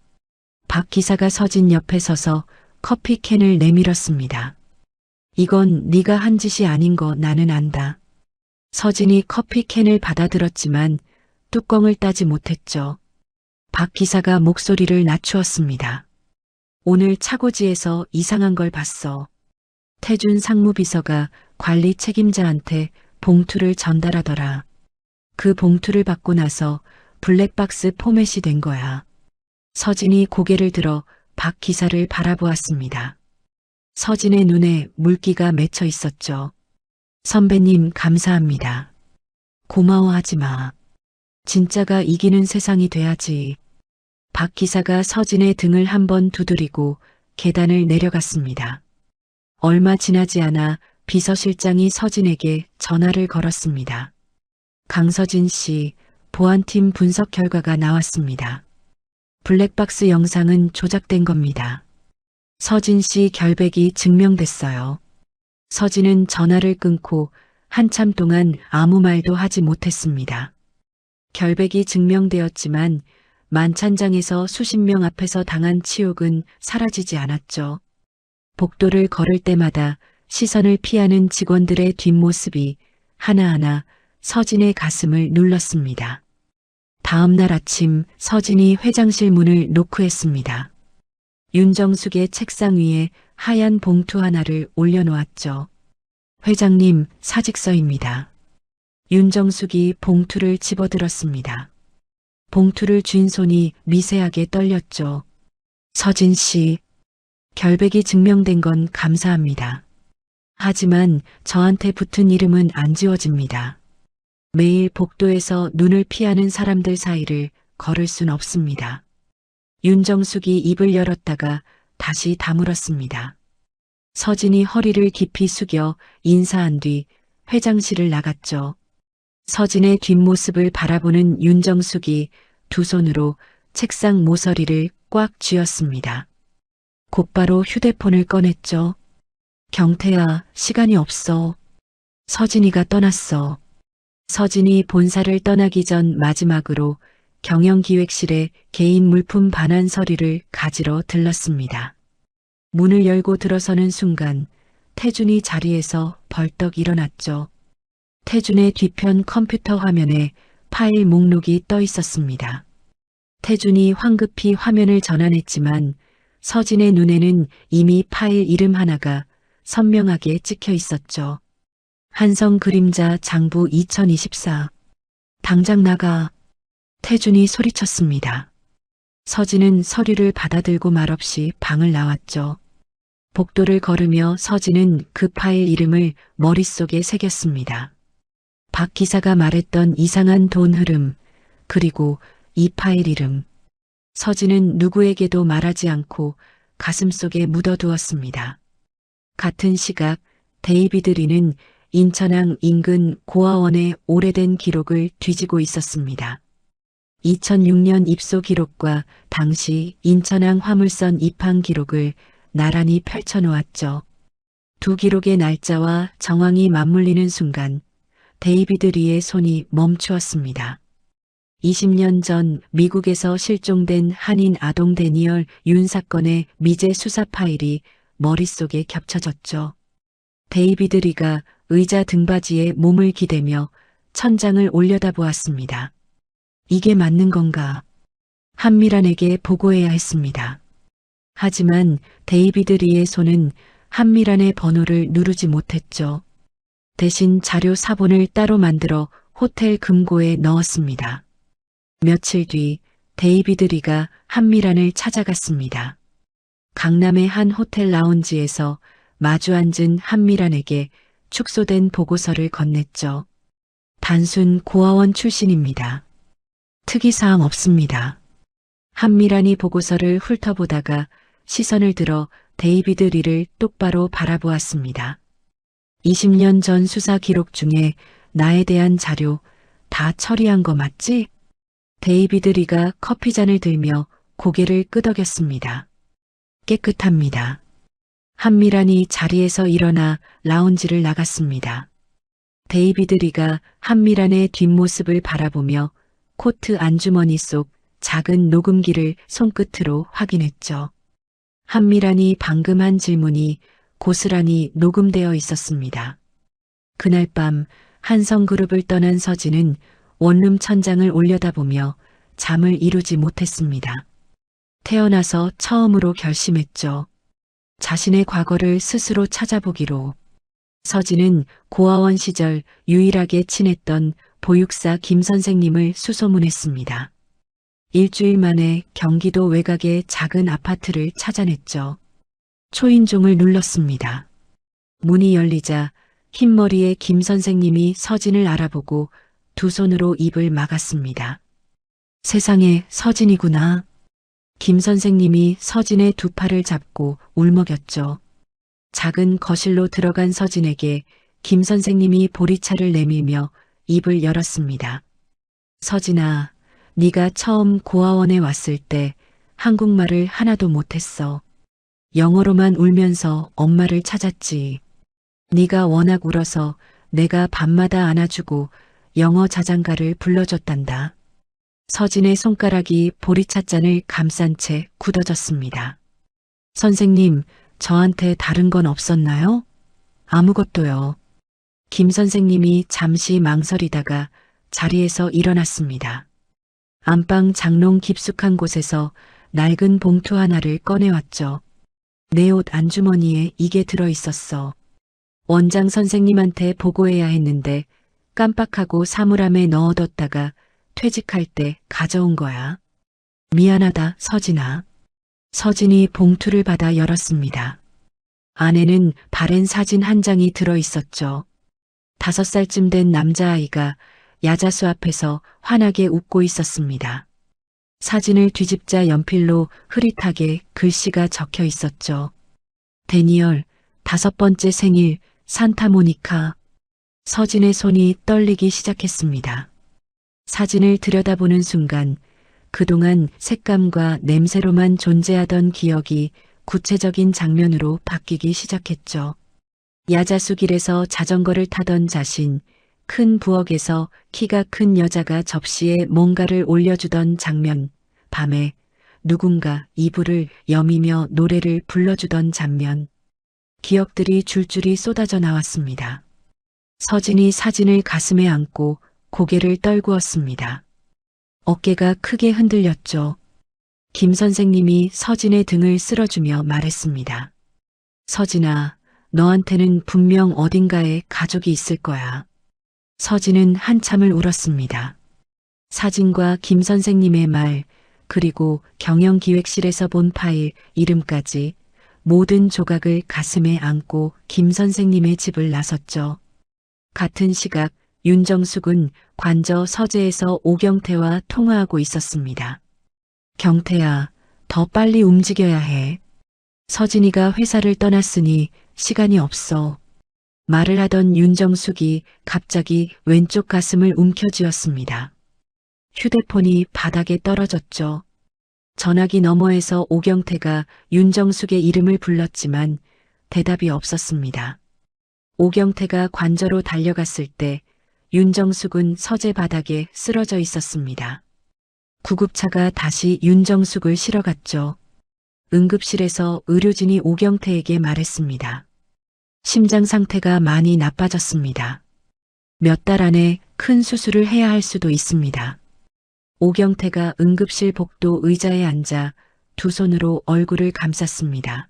박 기사가 서진 옆에 서서 커피캔을 내밀었습니다. 이건 네가 한 짓이 아닌 거 나는 안다. 서진이 커피캔을 받아들었지만 뚜껑을 따지 못했죠. 박 기사가 목소리를 낮추었습니다. 오늘 차고지에서 이상한 걸 봤어. 태준 상무비서가 관리 책임자한테 봉투를 전달하더라. 그 봉투를 받고 나서 블랙박스 포맷이 된 거야. 서진이 고개를 들어 박 기사를 바라보았습니다. 서진의 눈에 물기가 맺혀 있었죠. 선배님 감사합니다. 고마워하지 마. 진짜가 이기는 세상이 돼야지. 박 기사가 서진의 등을 한번 두드리고 계단을 내려갔습니다. 얼마 지나지 않아 비서실장이 서진에게 전화를 걸었습니다. 강서진 씨, 보안팀 분석 결과가 나왔습니다. 블랙박스 영상은 조작된 겁니다. 서진 씨 결백이 증명됐어요. 서진은 전화를 끊고 한참 동안 아무 말도 하지 못했습니다. 결백이 증명되었지만 만찬장에서 수십 명 앞에서 당한 치욕은 사라지지 않았죠. 복도를 걸을 때마다 시선을 피하는 직원들의 뒷모습이 하나하나 서진의 가슴을 눌렀습니다. 다음 날 아침 서진이 회장실 문을 노크했습니다. 윤정숙의 책상 위에 하얀 봉투 하나를 올려놓았죠. 회장님, 사직서입니다. 윤정숙이 봉투를 집어들었습니다. 봉투를 쥔 손이 미세하게 떨렸죠. 서진 씨, 결백이 증명된 건 감사합니다. 하지만 저한테 붙은 이름은 안 지워집니다. 매일 복도에서 눈을 피하는 사람들 사이를 걸을 순 없습니다. 윤정숙이 입을 열었다가 다시 다물었습니다. 서진이 허리를 깊이 숙여 인사한 뒤 회장실을 나갔죠. 서진의 뒷모습을 바라보는 윤정숙이 두 손으로 책상 모서리를 꽉 쥐었습니다. 곧바로 휴대폰을 꺼냈죠. 경태야, 시간이 없어. 서진이가 떠났어. 서진이 본사를 떠나기 전 마지막으로 경영기획실에 개인 물품 반환 서류를 가지러 들렀습니다. 문을 열고 들어서는 순간 태준이 자리에서 벌떡 일어났죠. 태준의 뒤편 컴퓨터 화면에 파일 목록이 떠 있었습니다. 태준이 황급히 화면을 전환했지만 서진의 눈에는 이미 파일 이름 하나가 선명하게 찍혀 있었죠. 한성 그림자 장부 2024. 당장 나가. 태준이 소리쳤습니다. 서진은 서류를 받아들고 말없이 방을 나왔죠. 복도를 걸으며 서진은 그 파일 이름을 머릿속에 새겼습니다. 박 기사가 말했던 이상한 돈 흐름, 그리고 이 파일 이름. 서진은 누구에게도 말하지 않고 가슴속에 묻어두었습니다. 같은 시각 데이비드 리는 인천항 인근 고아원의 오래된 기록을 뒤지고 있었습니다. 2006년 입소 기록과 당시 인천항 화물선 입항 기록을 나란히 펼쳐놓았죠. 두 기록의 날짜와 정황이 맞물리는 순간 데이비드 리의 손이 멈추었습니다. 20년 전 미국에서 실종된 한인 아동 데니얼 윤 사건의 미제 수사 파일이 머릿속에 겹쳐졌죠. 데이비드 리가 의자 등받이에 몸을 기대며 천장을 올려다보았습니다. 이게 맞는 건가? 한미란에게 보고해야 했습니다. 하지만 데이비드 리의 손은 한미란의 번호를 누르지 못했죠. 대신 자료 사본을 따로 만들어 호텔 금고에 넣었습니다. 며칠 뒤 데이비드 리가 한미란을 찾아갔습니다. 강남의 한 호텔 라운지에서 마주 앉은 한미란에게 축소된 보고서를 건넸죠. 단순 고아원 출신입니다. 특이사항 없습니다. 한미란이 보고서를 훑어보다가 시선을 들어 데이비드 리를 똑바로 바라보았습니다. 20년 전 수사 기록 중에 나에 대한 자료 다 처리한 거 맞지? 데이비드 리가 커피잔을 들며 고개를 끄덕였습니다. 깨끗합니다. 한미란이 자리에서 일어나 라운지를 나갔습니다. 데이비드 리가 한미란의 뒷모습을 바라보며 코트 안주머니 속 작은 녹음기를 손끝으로 확인했죠. 한미란이 방금 한 질문이 고스란히 녹음되어 있었습니다. 그날 밤 한성그룹을 떠난 서진은 원룸 천장을 올려다보며 잠을 이루지 못했습니다. 태어나서 처음으로 결심했죠. 자신의 과거를 스스로 찾아보기로. 서진은 고아원 시절 유일하게 친했던 보육사 김 선생님을 수소문했습니다. 일주일 만에 경기도 외곽의 작은 아파트를 찾아냈죠. 초인종을 눌렀습니다. 문이 열리자 흰머리의 김 선생님이 서진을 알아보고 두 손으로 입을 막았습니다. 세상에 서진이구나. 김 선생님이 서진의 두 팔을 잡고 울먹였죠. 작은 거실로 들어간 서진에게 김 선생님이 보리차를 내밀며 입을 열었습니다. 서진아, 네가 처음 고아원에 왔을 때 한국말을 하나도 못했어. 영어로만 울면서 엄마를 찾았지. 네가 워낙 울어서 내가 밤마다 안아주고 영어 자장가를 불러줬단다. 서진의 손가락이 보리찻잔을 감싼 채 굳어졌습니다. 선생님, 저한테 다른 건 없었나요? 아무것도요. 김 선생님이 잠시 망설이다가 자리에서 일어났습니다. 안방 장롱 깊숙한 곳에서 낡은 봉투 하나를 꺼내왔죠. 내 옷 안주머니에 이게 들어있었어. 원장 선생님한테 보고해야 했는데 깜빡하고 사물함에 넣어뒀다가 퇴직할 때 가져온 거야. 미안하다, 서진아. 서진이 봉투를 받아 열었습니다. 안에는 바랜 사진 한 장이 들어있었죠. 5살쯤 된 남자아이가 야자수 앞에서 환하게 웃고 있었습니다. 사진을 뒤집자 연필로 흐릿하게 글씨가 적혀 있었죠. 데니얼, 5번째 생일, 산타모니카. 서진의 손이 떨리기 시작했습니다. 사진을 들여다보는 순간 그동안 색감과 냄새로만 존재하던 기억이 구체적인 장면으로 바뀌기 시작했죠. 야자수 길에서 자전거를 타던 자신, 큰 부엌에서 키가 큰 여자가 접시에 뭔가를 올려주던 장면, 밤에 누군가 이불을 여미며 노래를 불러주던 장면, 기억들이 줄줄이 쏟아져 나왔습니다. 서진이 사진을 가슴에 안고 고개를 떨구었습니다. 어깨가 크게 흔들렸죠. 김 선생님이 서진의 등을 쓸어주며 말했습니다. 서진아, 너한테는 분명 어딘가에 가족이 있을 거야. 서진은 한참을 울었습니다. 사진과 김 선생님의 말, 그리고 경영기획실에서 본 파일, 이름까지 모든 조각을 가슴에 안고 김 선생님의 집을 나섰죠. 같은 시각 윤정숙은 관저 서재에서 오경태와 통화하고 있었습니다. 경태야, 더 빨리 움직여야 해. 서진이가 회사를 떠났으니 시간이 없어. 말을 하던 윤정숙이 갑자기 왼쪽 가슴을 움켜쥐었습니다. 휴대폰이 바닥에 떨어졌죠. 전화기 너머에서 오경태가 윤정숙의 이름을 불렀지만 대답이 없었습니다. 오경태가 관저로 달려갔을 때 윤정숙은 서재 바닥에 쓰러져 있었습니다. 구급차가 다시 윤정숙을 실어갔죠. 응급실에서 의료진이 오경태에게 말했습니다. 심장 상태가 많이 나빠졌습니다. 몇 달 안에 큰 수술을 해야 할 수도 있습니다. 오경태가 응급실 복도 의자에 앉아 두 손으로 얼굴을 감쌌습니다.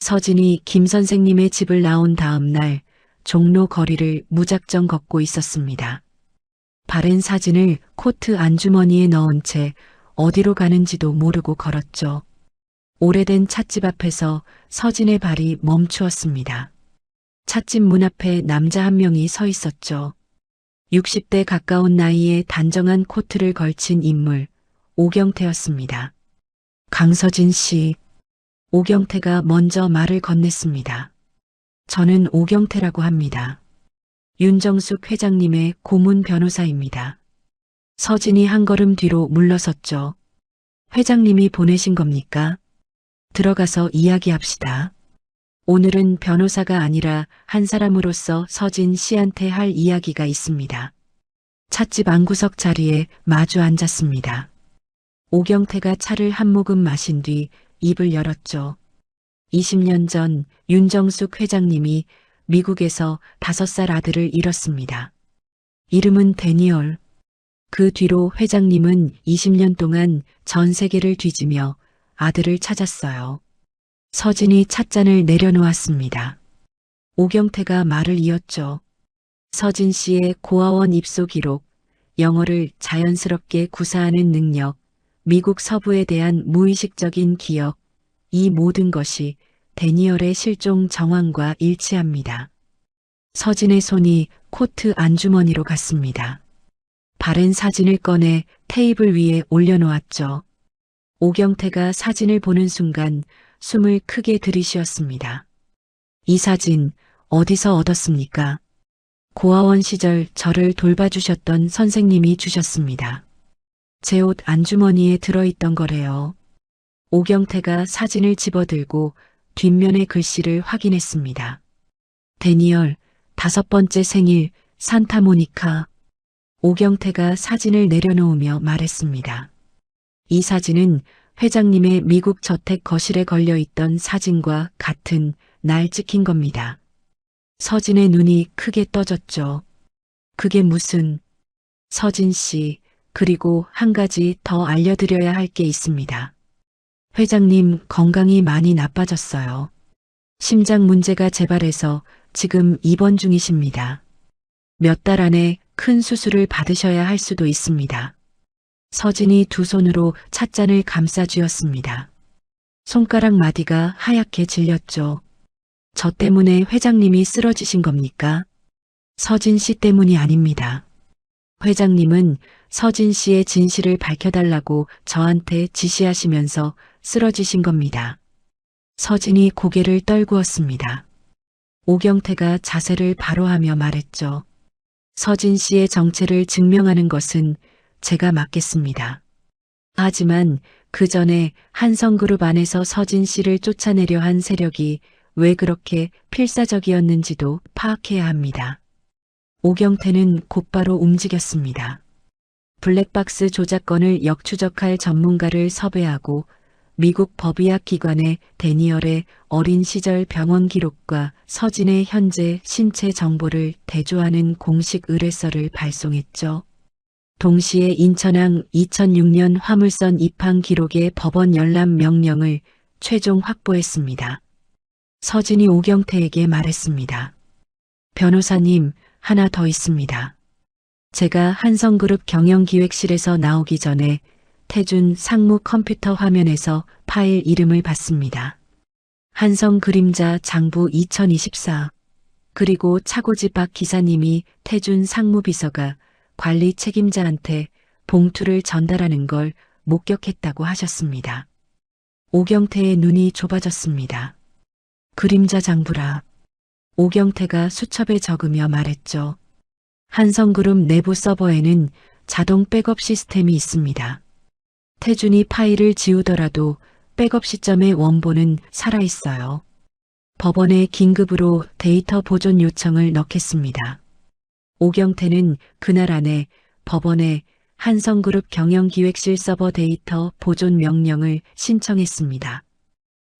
서진이 김 선생님의 집을 나온 다음 날 종로 거리를 무작정 걷고 있었습니다. 바른 사진을 코트 안주머니에 넣은 채 어디로 가는지도 모르고 걸었죠. 오래된 찻집 앞에서 서진의 발이 멈추었습니다. 찻집 문 앞에 남자 한 명이 서 있었죠. 60대 가까운 나이에 단정한 코트를 걸친 인물, 오경태였습니다. 강서진 씨. 오경태가 먼저 말을 건넸습니다. 저는 오경태라고 합니다. 윤정숙 회장님의 고문 변호사입니다. 서진이 한 걸음 뒤로 물러섰죠. 회장님이 보내신 겁니까? 들어가서 이야기합시다. 오늘은 변호사가 아니라 한 사람으로서 서진 씨한테 할 이야기가 있습니다. 찻집 안구석 자리에 마주 앉았습니다. 오경태가 차를 한 모금 마신 뒤 입을 열었죠. 20년 전 윤정숙 회장님이 미국에서 5살 아들을 잃었습니다. 이름은 데니얼. 그 뒤로 회장님은 20년 동안 전 세계를 뒤지며 아들을 찾았어요. 서진이 찻잔을 내려놓았습니다. 오경태가 말을 이었죠. 서진 씨의 고아원 입소 기록, 영어를 자연스럽게 구사하는 능력, 미국 서부에 대한 무의식적인 기억, 이 모든 것이 데니얼의 실종 정황과 일치합니다. 서진의 손이 코트 안주머니로 갔습니다. 바른 사진을 꺼내 테이블 위에 올려놓았죠. 오경태가 사진을 보는 순간 숨을 크게 들이쉬었습니다. 이 사진 어디서 얻었습니까? 고아원 시절 저를 돌봐주셨던 선생님이 주셨습니다. 제 옷 안주머니에 들어있던 거래요. 오경태가 사진을 집어들고 뒷면의 글씨를 확인했습니다. 데니얼, 5번째 생일, 산타모니카. 오경태가 사진을 내려놓으며 말했습니다. 이 사진은 회장님의 미국 저택 거실에 걸려있던 사진과 같은 날 찍힌 겁니다. 서진의 눈이 크게 떠졌죠. 그게 무슨... 서진 씨, 그리고 한 가지 더 알려드려야 할 게 있습니다. 회장님 건강이 많이 나빠졌어요. 심장 문제가 재발해서 지금 입원 중이십니다. 몇 달 안에 큰 수술을 받으셔야 할 수도 있습니다. 서진이 두 손으로 찻잔을 감싸 쥐었습니다. 손가락 마디가 하얗게 질렸죠. 저 때문에 회장님이 쓰러지신 겁니까? 서진 씨 때문이 아닙니다. 회장님은 서진 씨의 진실을 밝혀달라고 저한테 지시하시면서 쓰러지신 겁니다. 서진이 고개를 떨구었습니다. 오경태가 자세를 바로 하며 말했죠. 서진 씨의 정체를 증명하는 것은 제가 맡겠습니다. 하지만 그 전에 한성그룹 안에서 서진 씨를 쫓아내려 한 세력이 왜 그렇게 필사적이었는지도 파악해야 합니다. 오경태는 곧바로 움직였습니다. 블랙박스 조작건을 역추적할 전문가를 섭외하고 미국 법의학 기관에 데니얼의 어린 시절 병원 기록과 서진의 현재 신체 정보를 대조하는 공식 의뢰서를 발송했죠. 동시에 인천항 2006년 화물선 입항 기록의 법원 열람 명령을 최종 확보했습니다. 서진이 오경태에게 말했습니다. 변호사님, 하나 더 있습니다. 제가 한성그룹 경영기획실에서 나오기 전에 태준 상무 컴퓨터 화면에서 파일 이름을 봤습니다. 한성 그림자 장부 2024. 그리고 차고지 박 기사님이 태준 상무비서가 관리 책임자한테 봉투를 전달하는 걸 목격했다고 하셨습니다. 오경태의 눈이 좁아졌습니다. 그림자 장부라. 오경태가 수첩에 적으며 말했죠. 한성그룹 내부 서버에는 자동 백업 시스템이 있습니다. 태준이 파일을 지우더라도 백업 시점의 원본은 살아있어요. 법원에 긴급으로 데이터 보존 요청을 넣겠습니다. 오경태는 그날 안에 법원에 한성그룹 경영기획실 서버 데이터 보존 명령을 신청했습니다.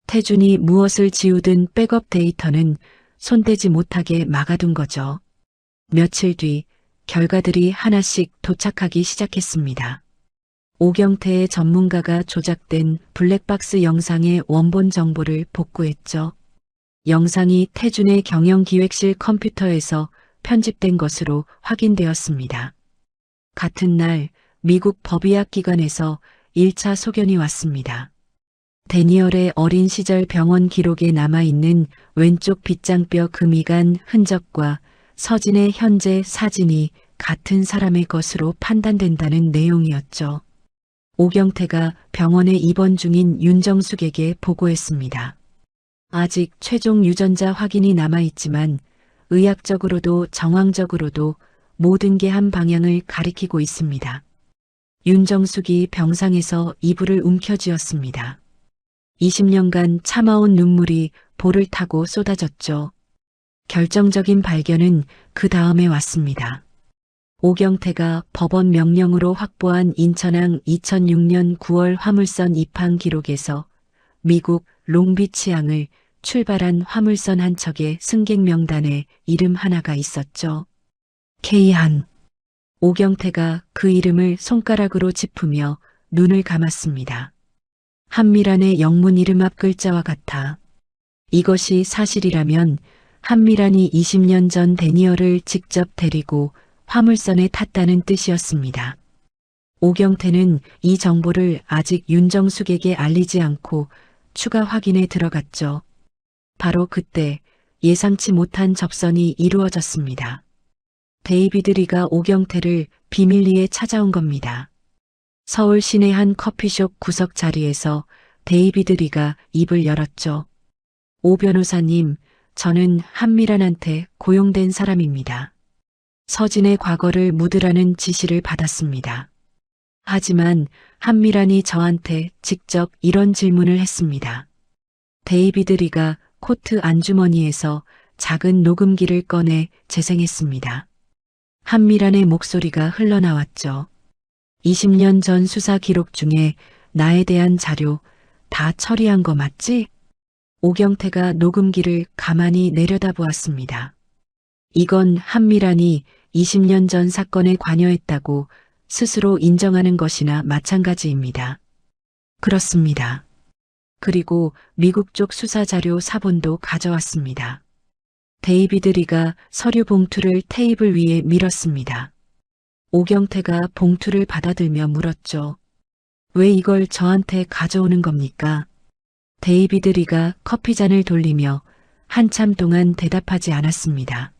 태준이 무엇을 지우든 백업 데이터는 손대지 못하게 막아둔 거죠. 며칠 뒤 결과들이 하나씩 도착하기 시작했습니다. 오경태의 전문가가 조작된 블랙박스 영상의 원본 정보를 복구했죠. 영상이 태준의 경영기획실 컴퓨터에서 편집된 것으로 확인되었습니다. 같은 날 미국 법의학기관에서 1차 소견이 왔습니다. 데니얼의 어린 시절 병원 기록에 남아있는 왼쪽 빗장뼈 금이 간 흔적과 서진의 현재 사진이 같은 사람의 것으로 판단된다는 내용이었죠. 오경태가 병원에 입원 중인 윤정숙에게 보고했습니다. 아직 최종 유전자 확인이 남아있지만 의학적으로도 정황적으로도 모든 게 한 방향을 가리키고 있습니다. 윤정숙이 병상에서 이불을 움켜쥐었습니다. 20년간 참아온 눈물이 볼을 타고 쏟아졌죠. 결정적인 발견은 그 다음에 왔습니다. 오경태가 법원 명령으로 확보한 인천항 2006년 9월 화물선 입항 기록에서 미국 롱비치항을 출발한 화물선 한 척의 승객 명단에 이름 하나가 있었죠. K한. 오경태가 그 이름을 손가락으로 짚으며 눈을 감았습니다. 한미란의 영문 이름 앞 글자와 같아. 이것이 사실이라면 한미란이 20년 전 데니얼을 직접 데리고 화물선에 탔다는 뜻이었습니다. 오경태는 이 정보를 아직 윤정숙에게 알리지 않고 추가 확인에 들어갔죠. 바로 그때 예상치 못한 접선이 이루어졌습니다. 데이비드 리가 오경태를 비밀리에 찾아온 겁니다. 서울 시내 한 커피숍 구석 자리에서 데이비드 리가 입을 열었죠. 오 변호사님, 저는 한미란한테 고용된 사람입니다. 서진의 과거를 묻으라는 지시를 받았습니다. 하지만 한미란이 저한테 직접 이런 질문을 했습니다. 데이비드 리가 코트 안주머니에서 작은 녹음기를 꺼내 재생했습니다. 한미란의 목소리가 흘러나왔죠. 20년 전 수사 기록 중에 나에 대한 자료 다 처리한 거 맞지? 오경태가 녹음기를 가만히 내려다보았습니다. 이건 한미란이 20년 전 사건에 관여했다고 스스로 인정하는 것이나 마찬가지입니다. 그렇습니다. 그리고 미국 쪽 수사 자료 사본도 가져왔습니다. 데이비드 리가 서류 봉투를 테이블 위에 밀었습니다. 오경태가 봉투를 받아들며 물었죠. 왜 이걸 저한테 가져오는 겁니까? 데이비드 리가 커피잔을 돌리며 한참 동안 대답하지 않았습니다.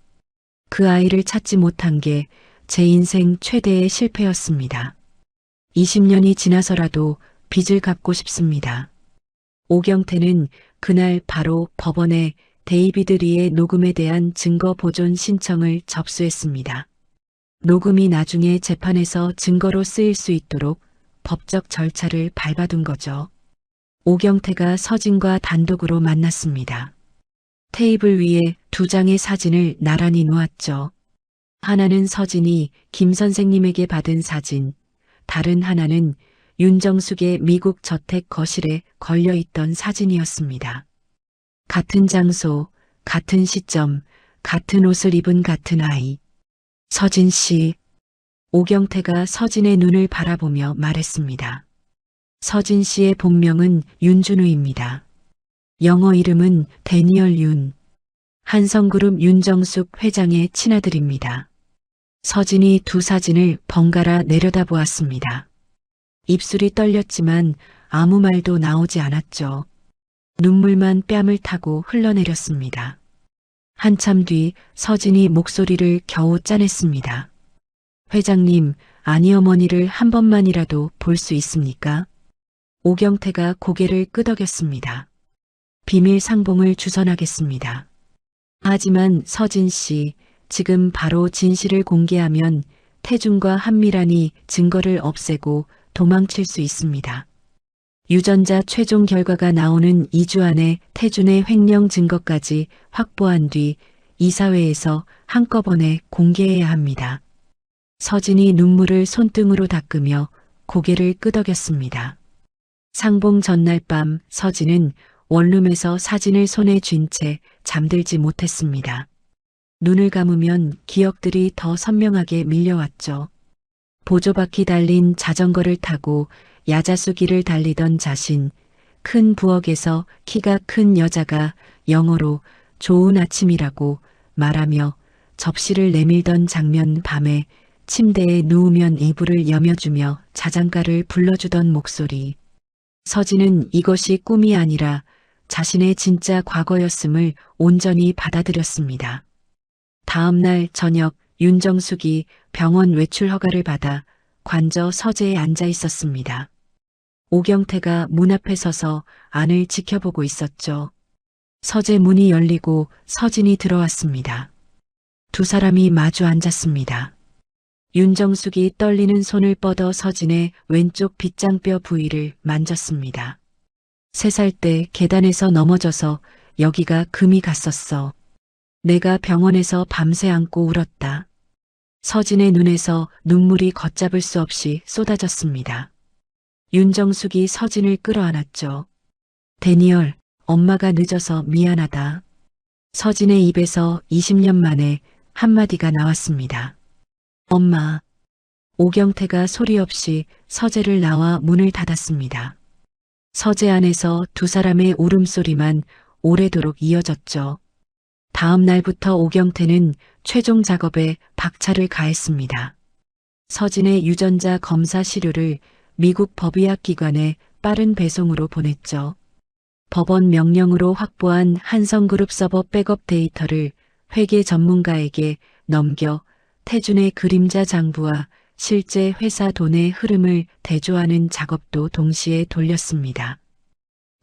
그 아이를 찾지 못한 게 제 인생 최대의 실패였습니다. 20년이 지나서라도 빚을 갚고 싶습니다. 오경태는 그날 바로 법원에 데이비드 리의 녹음에 대한 증거 보존 신청을 접수했습니다. 녹음이 나중에 재판에서 증거로 쓰일 수 있도록 법적 절차를 밟아둔 거죠. 오경태가 서진과 단독으로 만났습니다. 테이블 위에 두 장의 사진을 나란히 놓았죠. 하나는 서진이 김 선생님에게 받은 사진, 다른 하나는 윤정숙의 미국 저택 거실에 걸려있던 사진이었습니다. 같은 장소, 같은 시점, 같은 옷을 입은 같은 아이. 서진 씨. 오경태가 서진의 눈을 바라보며 말했습니다. 서진 씨의 본명은 윤준우입니다. 영어 이름은 데니얼 윤. 한성그룹 윤정숙 회장의 친아들입니다. 서진이 두 사진을 번갈아 내려다보았습니다. 입술이 떨렸지만 아무 말도 나오지 않았죠. 눈물만 뺨을 타고 흘러내렸습니다. 한참 뒤 서진이 목소리를 겨우 짜냈습니다. 회장님, 아니 어머니를 한 번만이라도 볼 수 있습니까? 오경태가 고개를 끄덕였습니다. 비밀 상봉을 주선하겠습니다. 하지만 서진 씨, 지금 바로 진실을 공개하면 태준과 한미란이 증거를 없애고 도망칠 수 있습니다. 유전자 최종 결과가 나오는 2주 안에 태준의 횡령 증거까지 확보한 뒤 이사회에서 한꺼번에 공개해야 합니다. 서진이 눈물을 손등으로 닦으며 고개를 끄덕였습니다. 상봉 전날 밤 서진은 원룸에서 사진을 손에 쥔 채 잠들지 못했습니다. 눈을 감으면 기억들이 더 선명하게 밀려왔죠. 보조바퀴 달린 자전거를 타고 야자수 길을 달리던 자신, 큰 부엌에서 키가 큰 여자가 영어로 좋은 아침이라고 말하며 접시를 내밀던 장면, 밤에 침대에 누우면 이불을 여며주며 자장가를 불러주던 목소리. 서진은 이것이 꿈이 아니라 자신의 진짜 과거였음을 온전히 받아들였습니다. 다음 날 저녁 윤정숙이 병원 외출 허가를 받아 관저 서재에 앉아 있었습니다. 오경태가 문 앞에 서서 안을 지켜보고 있었죠. 서재 문이 열리고 서진이 들어왔습니다. 두 사람이 마주 앉았습니다. 윤정숙이 떨리는 손을 뻗어 서진의 왼쪽 빗장뼈 부위를 만졌습니다. 3살 때 계단에서 넘어져서 여기가 금이 갔었어. 내가 병원에서 밤새 안고 울었다. 서진의 눈에서 눈물이 걷잡을 수 없이 쏟아졌습니다. 윤정숙이 서진을 끌어안았죠. 데니얼, 엄마가 늦어서 미안하다. 서진의 입에서 20년 만에 한마디가 나왔습니다. 엄마. 오경태가 소리 없이 서재를 나와 문을 닫았습니다. 서재 안에서 두 사람의 울음소리만 오래도록 이어졌죠. 다음 날부터 오경태는 최종 작업에 박차를 가했습니다. 서진의 유전자 검사 시료를 미국 법의학 기관에 빠른 배송으로 보냈죠. 법원 명령으로 확보한 한성그룹 서버 백업 데이터를 회계 전문가에게 넘겨 태준의 그림자 장부와 실제 회사 돈의 흐름을 대조하는 작업도 동시에 돌렸습니다.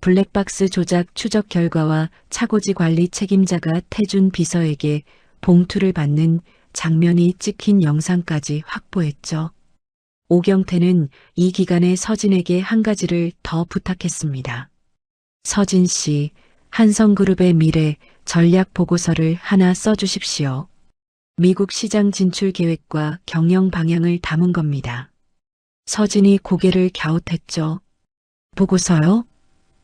블랙박스 조작 추적 결과와 차고지 관리 책임자가 태준 비서에게 봉투를 받는 장면이 찍힌 영상까지 확보했죠. 오경태는 이 기간에 서진에게 한 가지를 더 부탁했습니다. 서진 씨, 한성그룹의 미래 전략 보고서를 하나 써주십시오. 미국 시장 진출 계획과 경영 방향을 담은 겁니다. 서진이 고개를 갸웃했죠. 보고서요?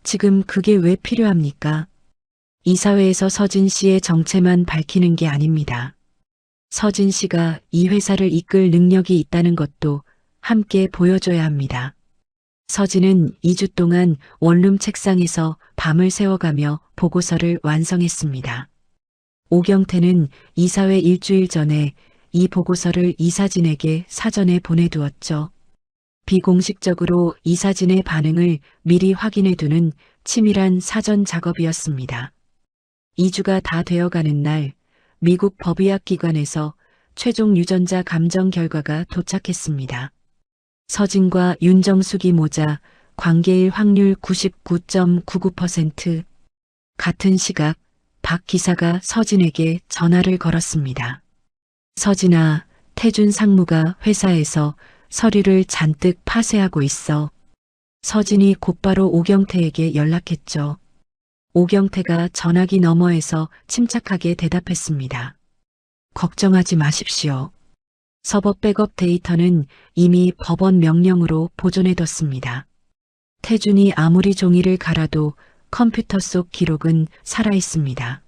지금 그게 왜 필요합니까? 이사회에서 서진 씨의 정체만 밝히는 게 아닙니다. 서진 씨가 이 회사를 이끌 능력이 있다는 것도 함께 보여줘야 합니다. 서진은 2주 동안 원룸 책상에서 밤을 새워가며 보고서를 완성했습니다. 오경태는 이사회 일주일 전에 이 보고서를 이사진에게 사전에 보내두었죠. 비공식적으로 이사진의 반응을 미리 확인해두는 치밀한 사전 작업이었습니다. 2주가 다 되어가는 날 미국 법의학 기관에서 최종 유전자 감정 결과가 도착했습니다. 서진과 윤정숙이 모자 관계일 확률 99.99%. 같은 시각 박 기사가 서진에게 전화를 걸었습니다. 서진아, 태준 상무가 회사에서 서류를 잔뜩 파쇄하고 있어. 서진이 곧바로 오경태에게 연락했죠. 오경태가 전화기 너머에서 침착하게 대답했습니다. 걱정하지 마십시오. 서버 백업 데이터는 이미 법원 명령으로 보존해뒀습니다. 태준이 아무리 종이를 갈아도 컴퓨터 속 기록은 살아있습니다.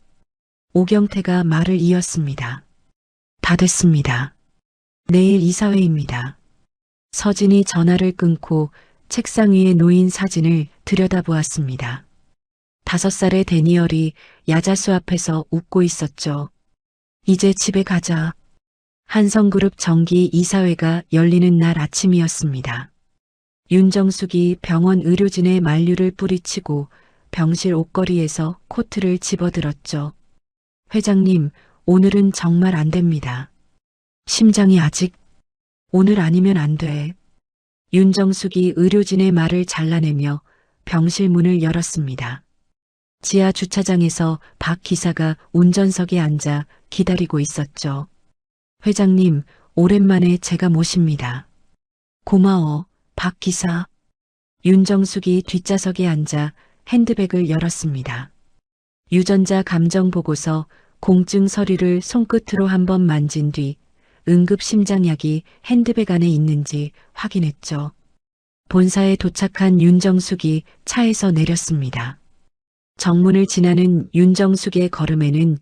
오경태가 말을 이었습니다. 다 됐습니다. 내일 이사회입니다. 서진이 전화를 끊고 책상 위에 놓인 사진을 들여다보았습니다. 5살의 데니얼이 야자수 앞에서 웃고 있었죠. 이제 집에 가자. 한성그룹 정기 이사회가 열리는 날 아침이었습니다. 윤정숙이 병원 의료진의 만류를 뿌리치고 병실 옷걸이에서 코트를 집어들었죠. 회장님, 오늘은 정말 안 됩니다. 심장이 아직 오늘 아니면 안 돼. 윤정숙이 의료진의 말을 잘라내며 병실 문을 열었습니다. 지하 주차장에서 박 기사가 운전석에 앉아 기다리고 있었죠. 회장님, 오랜만에 제가 모십니다. 고마워, 박 기사. 윤정숙이 뒷좌석에 앉아 핸드백을 열었습니다. 유전자 감정 보고서 공증 서류를 손끝으로 한번 만진 뒤 응급 심장약이 핸드백 안에 있는지 확인했죠. 본사에 도착한 윤정숙이 차에서 내렸습니다. 정문을 지나는 윤정숙의 걸음에는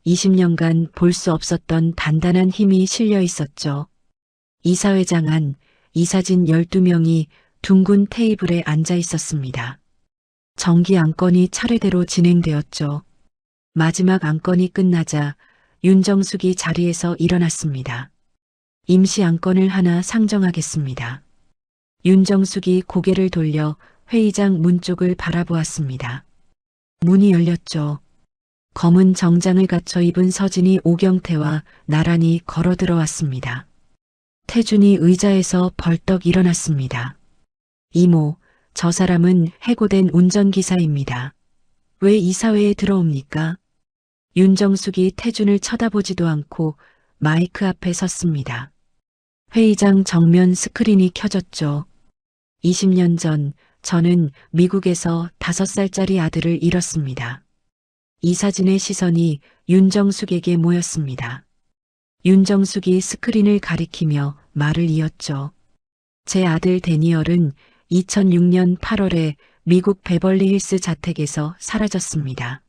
20년간 볼 수 없었던 단단한 힘이 실려 있었죠. 이사회장 안, 이사진 12명이 둥근 테이블에 앉아 있었습니다. 정기 안건이 차례대로 진행되었죠. 마지막 안건이 끝나자 윤정숙이 자리에서 일어났습니다. 임시 안건을 하나 상정하겠습니다. 윤정숙이 고개를 돌려 회의장 문 쪽을 바라보았습니다. 문이 열렸죠. 검은 정장을 갖춰 입은 서진이 오경태와 나란히 걸어 들어왔습니다. 태준이 의자에서 벌떡 일어났습니다. 이모, 저 사람은 해고된 운전기사입니다. 왜 이사회에 들어옵니까? 윤정숙이 태준을 쳐다보지도 않고 마이크 앞에 섰습니다. 회의장 정면 스크린이 켜졌죠. 20년 전 저는 미국에서 5살짜리 아들을 잃었습니다. 이사진의 시선이 윤정숙에게 모였습니다. 윤정숙이 스크린을 가리키며 말을 이었죠. 제 아들 데니얼은 2006년 8월에 미국 베벌리힐스 자택에서 사라졌습니다.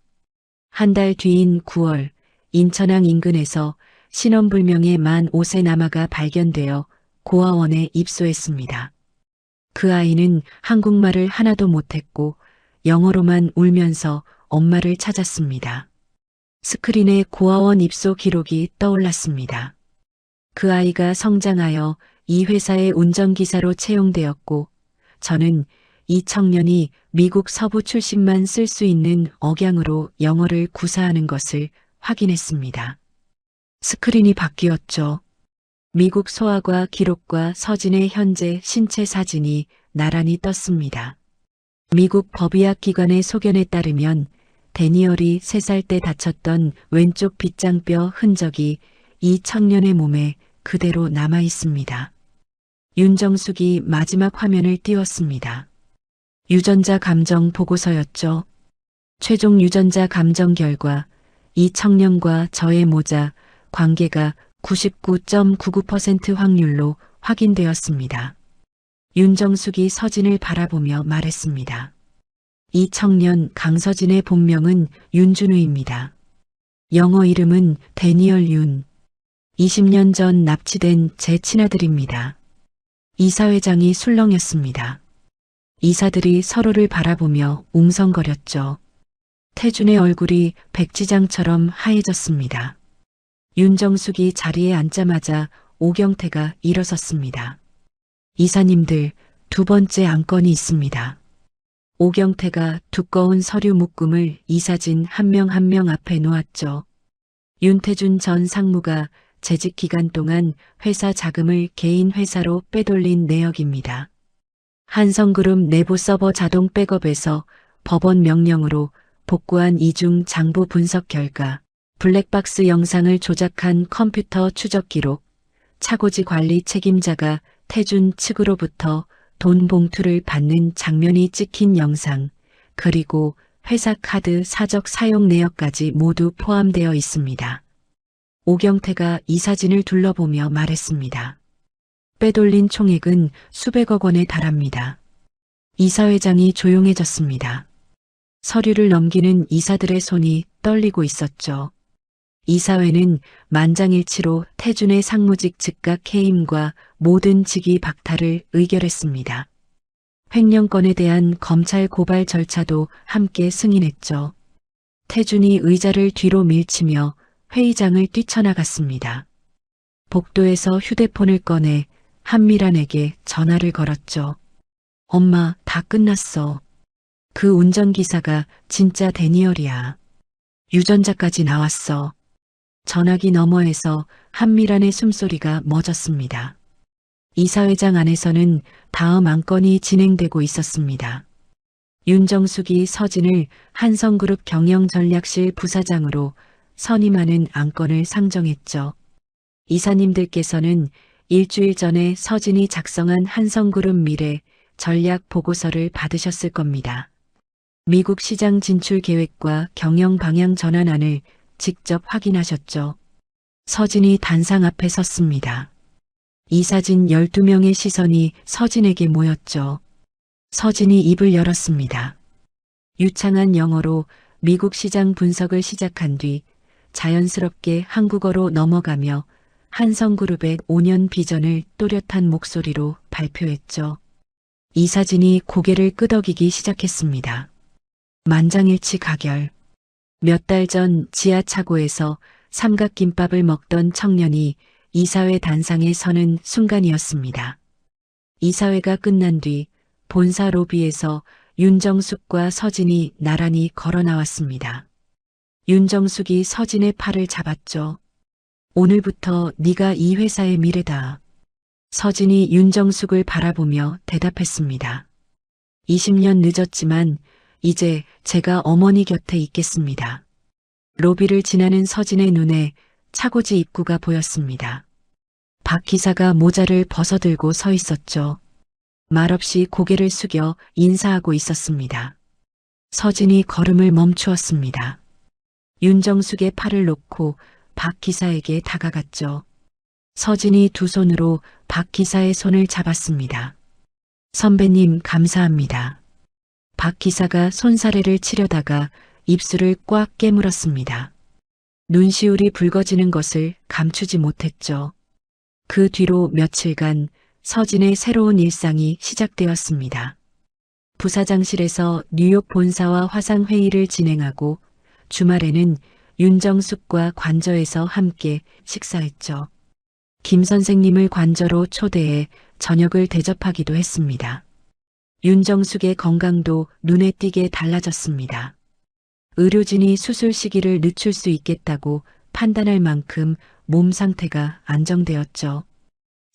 한 달 뒤인 9월 인천항 인근에서 신원불명의 만 5세 남아가 발견되어 고아원에 입소했습니다. 그 아이는 한국말을 하나도 못했고 영어로만 울면서 엄마를 찾았습니다. 스크린에 고아원 입소 기록이 떠올랐습니다. 그 아이가 성장하여 이 회사의 운전기사로 채용되었고 저는 이 청년이 미국 서부 출신만 쓸 수 있는 억양으로 영어를 구사하는 것을 확인했습니다. 스크린이 바뀌었죠. 미국 소아과 기록과 서진의 현재 신체 사진이 나란히 떴습니다. 미국 법의학 기관의 소견에 따르면 데니얼이 3살 때 다쳤던 왼쪽 빗장뼈 흔적이 이 청년의 몸에 그대로 남아 있습니다. 윤정숙이 마지막 화면을 띄웠습니다. 유전자 감정 보고서였죠. 최종 유전자 감정 결과 이 청년과 저의 모자 관계가 99.99% 확률로 확인되었습니다. 윤정숙이 서진을 바라보며 말했습니다. 이 청년 강서진의 본명은 윤준우입니다. 영어 이름은 데니얼 윤. 20년 전 납치된 제 친아들입니다. 이사회장이 술렁였습니다. 이사들이 서로를 바라보며 웅성거렸죠. 태준의 얼굴이 백지장처럼 하얘졌습니다. 윤정숙이 자리에 앉자마자 오경태가 일어섰습니다. 이사님들, 2번째 안건이 있습니다. 오경태가 두꺼운 서류 묶음을 이사진 한 명 한 명 앞에 놓았죠. 윤태준 전 상무가 재직 기간 동안 회사 자금을 개인 회사로 빼돌린 내역입니다. 한성그룹 내부 서버 자동 백업에서 법원 명령으로 복구한 이중 장부 분석 결과 블랙박스 영상을 조작한 컴퓨터 추적 기록, 차고지 관리 책임자가 태준 측으로부터 돈 봉투를 받는 장면이 찍힌 영상, 그리고 회사 카드 사적 사용 내역까지 모두 포함되어 있습니다. 오경태가 이 사진을 둘러보며 말했습니다. 빼돌린 총액은 수백억 원에 달합니다. 이사회장이 조용해졌습니다. 서류를 넘기는 이사들의 손이 떨리고 있었죠. 이사회는 만장일치로 태준의 상무직 즉각 해임과 모든 직위 박탈을 의결했습니다. 횡령건에 대한 검찰 고발 절차도 함께 승인했죠. 태준이 의자를 뒤로 밀치며 회의장을 뛰쳐나갔습니다. 복도에서 휴대폰을 꺼내 한미란에게 전화를 걸었죠. 엄마, 다 끝났어. 그 운전기사가 진짜 데니얼이야. 유전자까지 나왔어. 전화기 너머에서 한미란의 숨소리가 멎었습니다. 이사회장 안에서는 다음 안건이 진행되고 있었습니다. 윤정숙이 서진을 한성그룹 경영전략실 부사장으로 선임하는 안건을 상정했죠. 이사님들께서는 일주일 전에 서진이 작성한 한성그룹 미래 전략 보고서를 받으셨을 겁니다. 미국 시장 진출 계획과 경영 방향 전환안을 직접 확인하셨죠. 서진이 단상 앞에 섰습니다. 이사진 12명의 시선이 서진에게 모였죠. 서진이 입을 열었습니다. 유창한 영어로 미국 시장 분석을 시작한 뒤 자연스럽게 한국어로 넘어가며 한성그룹의 5년 비전을 또렷한 목소리로 발표했죠. 이사진이 고개를 끄덕이기 시작했습니다. 만장일치 가결. 몇 달 전 지하차고에서 삼각김밥을 먹던 청년이 이사회 단상에 서는 순간이었습니다. 이사회가 끝난 뒤 본사 로비에서 윤정숙과 서진이 나란히 걸어 나왔습니다. 윤정숙이 서진의 팔을 잡았죠. 오늘부터 네가 이 회사의 미래다. 서진이 윤정숙을 바라보며 대답했습니다. 20년 늦었지만 이제 제가 어머니 곁에 있겠습니다. 로비를 지나는 서진의 눈에 차고지 입구가 보였습니다. 박 기사가 모자를 벗어들고 서 있었죠. 말없이 고개를 숙여 인사하고 있었습니다. 서진이 걸음을 멈추었습니다. 윤정숙의 팔을 놓고 박 기사에게 다가갔죠. 서진이 두 손으로 박 기사의 손을 잡았습니다. 선배님 감사합니다. 박 기사가 손사래를 치려다가 입술을 꽉 깨물었습니다. 눈시울이 붉어지는 것을 감추지 못했죠. 그 뒤로 며칠간 서진의 새로운 일상이 시작되었습니다. 부사장실에서 뉴욕 본사와 화상회의를 진행하고 주말에는 윤정숙과 관저에서 함께 식사했죠. 김 선생님을 관저로 초대해 저녁을 대접하기도 했습니다. 윤정숙의 건강도 눈에 띄게 달라졌습니다. 의료진이 수술 시기를 늦출 수 있겠다고 판단할 만큼 몸 상태가 안정되었죠.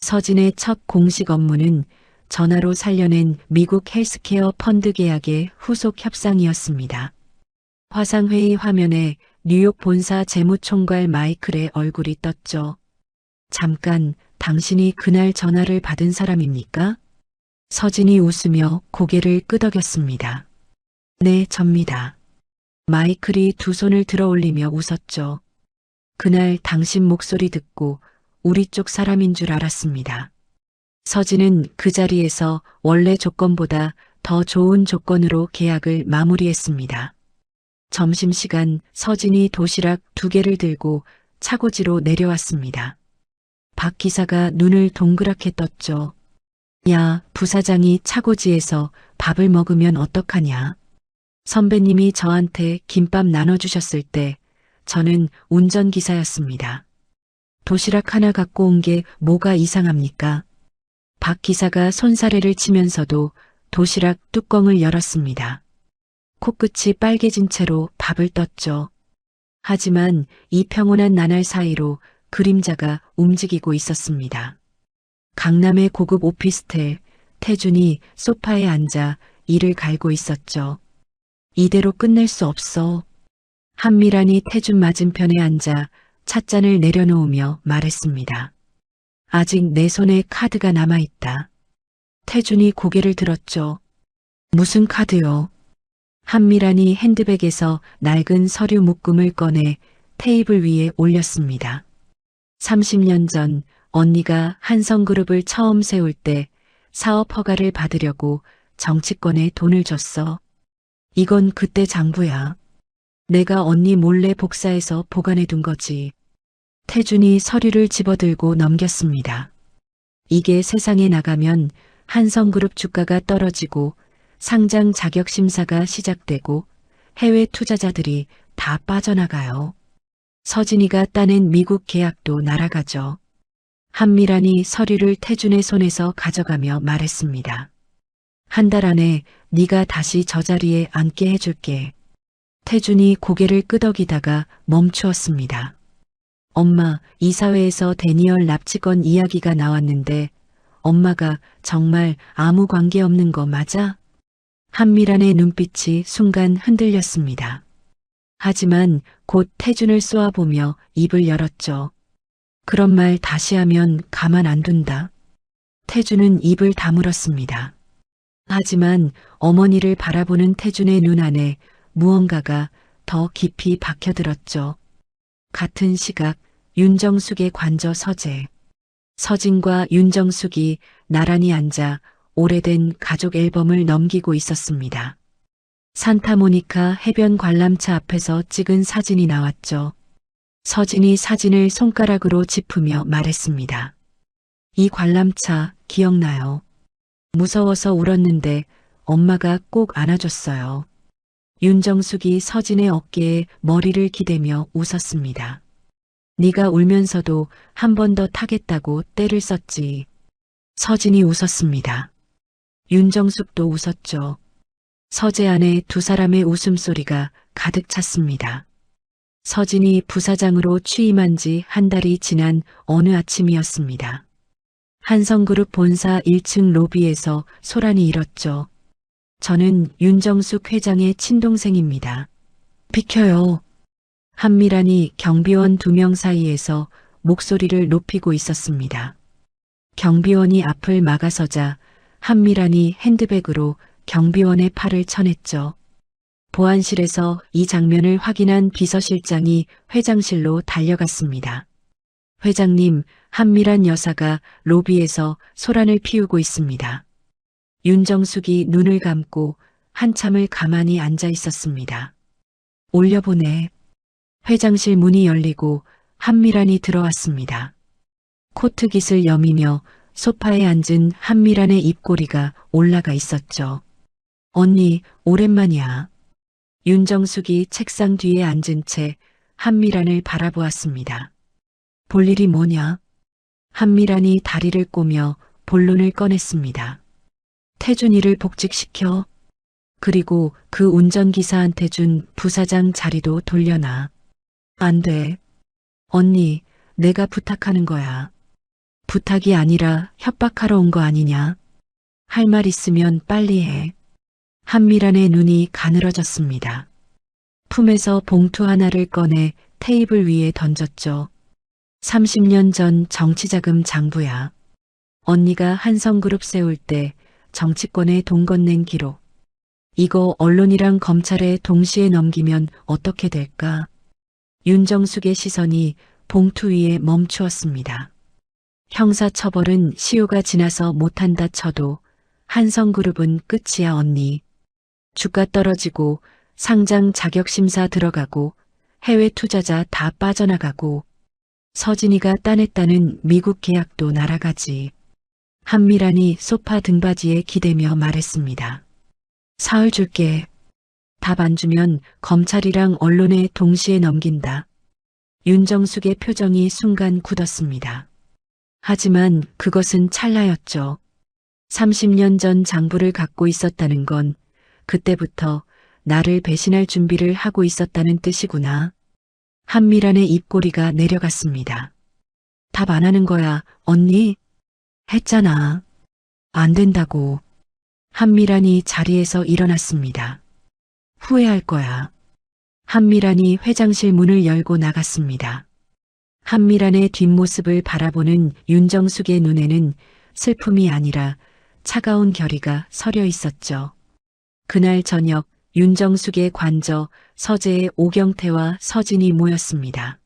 서진의 첫 공식 업무는 전화로 살려낸 미국 헬스케어 펀드 계약의 후속 협상이었습니다. 화상회의 화면에 뉴욕 본사 재무총괄 마이클의 얼굴이 떴죠. 잠깐, 당신이 그날 전화를 받은 사람입니까? 서진이 웃으며 고개를 끄덕였습니다. 네, 접니다. 마이클이 두 손을 들어 올리며 웃었죠. 그날 당신 목소리 듣고 우리 쪽 사람인 줄 알았습니다. 서진은 그 자리에서 원래 조건보다 더 좋은 조건으로 계약을 마무리했습니다. 점심시간 서진이 도시락 2개를 들고 차고지로 내려왔습니다. 박 기사가 눈을 동그랗게 떴죠. 야, 부사장이 차고지에서 밥을 먹으면 어떡하냐. 선배님이 저한테 김밥 나눠주셨을 때 저는 운전기사였습니다. 도시락 하나 갖고 온 게 뭐가 이상합니까? 박 기사가 손사래를 치면서도 도시락 뚜껑을 열었습니다. 코끝이 빨개진 채로 밥을 떴죠. 하지만 이 평온한 나날 사이로 그림자가 움직이고 있었습니다. 강남의 고급 오피스텔, 태준이 소파에 앉아 이를 갈고 있었죠. 이대로 끝낼 수 없어. 한미란이 태준 맞은편에 앉아 찻잔을 내려놓으며 말했습니다. 아직 내 손에 카드가 남아있다. 태준이 고개를 들었죠. 무슨 카드요? 한미란이 핸드백에서 낡은 서류 묶음을 꺼내 테이블 위에 올렸습니다. 30년 전 언니가 한성그룹을 처음 세울 때 사업 허가를 받으려고 정치권에 돈을 줬어. 이건 그때 장부야. 내가 언니 몰래 복사해서 보관해 둔 거지. 태준이 서류를 집어들고 넘겼습니다. 이게 세상에 나가면 한성그룹 주가가 떨어지고 상장 자격 심사가 시작되고 해외 투자자들이 다 빠져나가요. 서진이가 따낸 미국 계약도 날아가죠. 한미란이 서류를 태준의 손에서 가져가며 말했습니다. 한 달 안에 네가 다시 저 자리에 앉게 해줄게. 태준이 고개를 끄덕이다가 멈추었습니다. 엄마, 이사회에서 데니얼 납치건 이야기가 나왔는데 엄마가 정말 아무 관계 없는 거 맞아? 한미란의 눈빛이 순간 흔들렸습니다. 하지만 곧 태준을 쏘아보며 입을 열었죠. 그런 말 다시 하면 가만 안 둔다. 태준은 입을 다물었습니다. 하지만 어머니를 바라보는 태준의 눈 안에 무언가가 더 깊이 박혀들었죠. 같은 시각 윤정숙의 관저 서재. 서진과 윤정숙이 나란히 앉아 오래된 가족 앨범을 넘기고 있었습니다. 산타모니카 해변 관람차 앞에서 찍은 사진이 나왔죠. 서진이 사진을 손가락으로 짚으며 말했습니다. 이 관람차 기억나요? 무서워서 울었는데 엄마가 꼭 안아줬어요. 윤정숙이 서진의 어깨에 머리를 기대며 웃었습니다. 네가 울면서도 한 번 더 타겠다고 떼를 썼지. 서진이 웃었습니다. 윤정숙도 웃었죠. 서재 안에 두 사람의 웃음소리가 가득 찼습니다. 서진이 부사장으로 취임한 지 한 달이 지난 어느 아침이었습니다. 한성그룹 본사 1층 로비에서 소란이 일었죠. 저는 윤정숙 회장의 친동생입니다. 비켜요. 한미란이 경비원 2명 사이에서 목소리를 높이고 있었습니다. 경비원이 앞을 막아서자 한미란이 핸드백으로 경비원의 팔을 쳐냈죠. 보안실에서 이 장면을 확인한 비서실장이 회장실로 달려갔습니다. 회장님, 한미란 여사가 로비에서 소란을 피우고 있습니다. 윤정숙이 눈을 감고 한참을 가만히 앉아 있었습니다. 올려보내. 회장실 문이 열리고 한미란이 들어왔습니다. 코트깃을 여미며 소파에 앉은 한미란의 입꼬리가 올라가 있었죠. 언니, 오랜만이야. 윤정숙이 책상 뒤에 앉은 채 한미란을 바라보았습니다. 볼 일이 뭐냐? 한미란이 다리를 꼬며 본론을 꺼냈습니다. 태준이를 복직시켜. 그리고 그 운전기사한테 준 부사장 자리도 돌려놔. 안 돼. 언니, 내가 부탁하는 거야. 부탁이 아니라 협박하러 온 거 아니냐? 할 말 있으면 빨리 해. 한미란의 눈이 가늘어졌습니다. 품에서 봉투 하나를 꺼내 테이블 위에 던졌죠. 30년 전 정치자금 장부야. 언니가 한성그룹 세울 때 정치권에 돈 건넨 기록. 이거 언론이랑 검찰에 동시에 넘기면 어떻게 될까? 윤정숙의 시선이 봉투 위에 멈추었습니다. 형사처벌은 시효가 지나서 못한다 쳐도 한성그룹은 끝이야 언니. 주가 떨어지고 상장 자격심사 들어가고 해외 투자자 다 빠져나가고 서진이가 따냈다는 미국 계약도 날아가지. 한미란이 소파 등받이에 기대며 말했습니다. 사흘 줄게. 답 안 주면 검찰이랑 언론에 동시에 넘긴다. 윤정숙의 표정이 순간 굳었습니다. 하지만 그것은 찰나였죠. 30년 전 장부를 갖고 있었다는 건 그때부터 나를 배신할 준비를 하고 있었다는 뜻이구나. 한미란의 입꼬리가 내려갔습니다. 답 안 하는 거야, 언니? 했잖아. 안 된다고. 한미란이 자리에서 일어났습니다. 후회할 거야. 한미란이 회장실 문을 열고 나갔습니다. 한미란의 뒷모습을 바라보는 윤정숙의 눈에는 슬픔이 아니라 차가운 결의가 서려 있었죠. 그날 저녁 윤정숙의 관저 서재에 오경태와 서진이 모였습니다.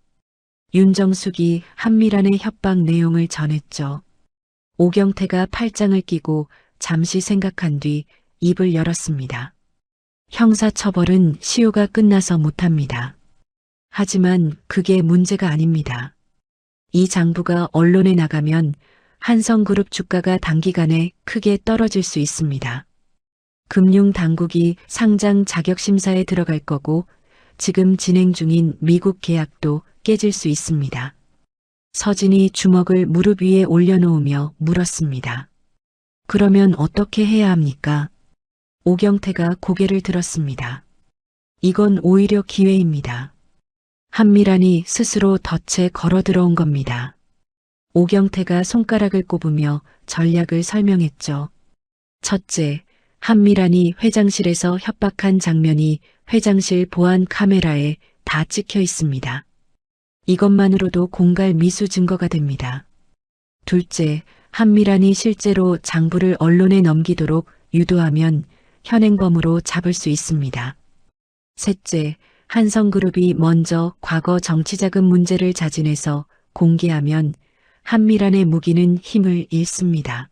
윤정숙이 한미란의 협박 내용을 전했죠. 오경태가 팔짱을 끼고 잠시 생각한 뒤 입을 열었습니다. 형사처벌은 시효가 끝나서 못합니다. 하지만 그게 문제가 아닙니다. 이 장부가 언론에 나가면 한성그룹 주가가 단기간에 크게 떨어질 수 있습니다. 금융당국이 상장 자격심사에 들어갈 거고 지금 진행 중인 미국 계약도 깨질 수 있습니다. 서진이 주먹을 무릎 위에 올려놓으며 물었습니다. 그러면 어떻게 해야 합니까? 오경태가 고개를 들었습니다. 이건 오히려 기회입니다. 한미란이 스스로 덫에 걸어 들어온 겁니다. 오경태가 손가락을 꼽으며 전략을 설명했죠. 첫째, 한미란이 회장실에서 협박한 장면이 회장실 보안 카메라에 다 찍혀 있습니다. 이것만으로도 공갈 미수 증거가 됩니다. 둘째, 한미란이 실제로 장부를 언론에 넘기도록 유도하면 현행범으로 잡을 수 있습니다. 셋째, 한성그룹이 먼저 과거 정치자금 문제를 자진해서 공개하면 한미란의 무기는 힘을 잃습니다.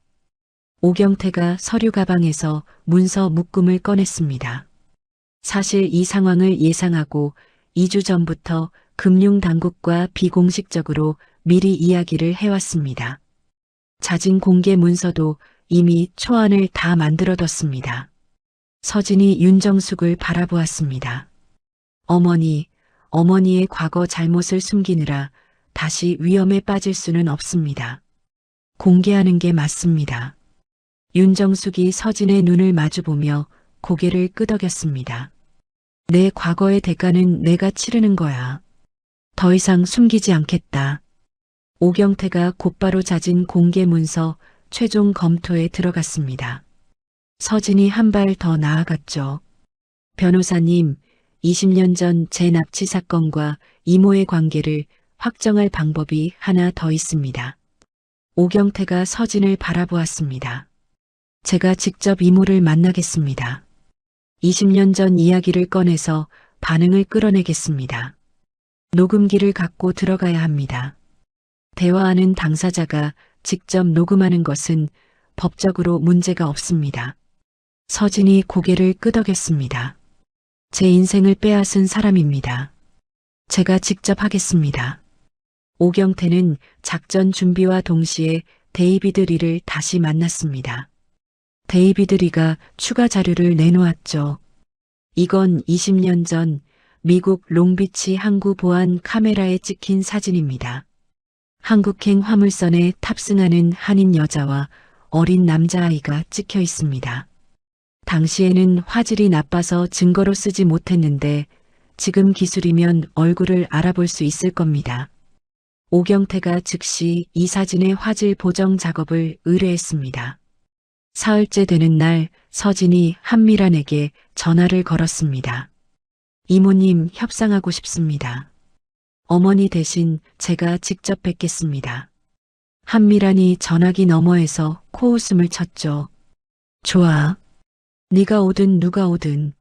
오경태가 서류 가방에서 문서 묶음을 꺼냈습니다. 사실 이 상황을 예상하고 2주 전부터 금융당국과 비공식적으로 미리 이야기를 해왔습니다. 자진 공개 문서도 이미 초안을 다 만들어뒀습니다. 서진이 윤정숙을 바라보았습니다. 어머니의 과거 잘못을 숨기느라 다시 위험에 빠질 수는 없습니다. 공개하는 게 맞습니다. 윤정숙이 서진의 눈을 마주보며 고개를 끄덕였습니다. 내 과거의 대가는 내가 치르는 거야. 더 이상 숨기지 않겠다. 오경태가 곧바로 자진 공개 문서 최종 검토에 들어갔습니다. 서진이 한 발 더 나아갔죠. 변호사님, 20년 전 제 납치 사건과 이모의 관계를 확정할 방법이 하나 더 있습니다. 오경태가 서진을 바라보았습니다. 제가 직접 이모를 만나겠습니다. 20년 전 이야기를 꺼내서 반응을 끌어내겠습니다. 녹음기를 갖고 들어가야 합니다. 대화하는 당사자가 직접 녹음하는 것은 법적으로 문제가 없습니다. 서진이 고개를 끄덕였습니다. 제 인생을 빼앗은 사람입니다. 제가 직접 하겠습니다. 오경태는 작전 준비와 동시에 데이비드 리를 다시 만났습니다. 데이비드 리가 추가 자료를 내놓았죠. 이건 20년 전 미국 롱비치 항구 보안 카메라에 찍힌 사진입니다. 한국행 화물선에 탑승하는 한인 여자와 어린 남자아이가 찍혀 있습니다. 당시에는 화질이 나빠서 증거로 쓰지 못했는데 지금 기술이면 얼굴을 알아볼 수 있을 겁니다. 오경태가 즉시 이 사진의 화질 보정 작업을 의뢰했습니다. 사흘째 되는 날 서진이 한미란에게 전화를 걸었습니다. 이모님, 협상하고 싶습니다. 어머니 대신 제가 직접 뵙겠습니다. 한미란이 전화기 너머에서 코웃음을 쳤죠. 좋아. 네가 오든 누가 오든.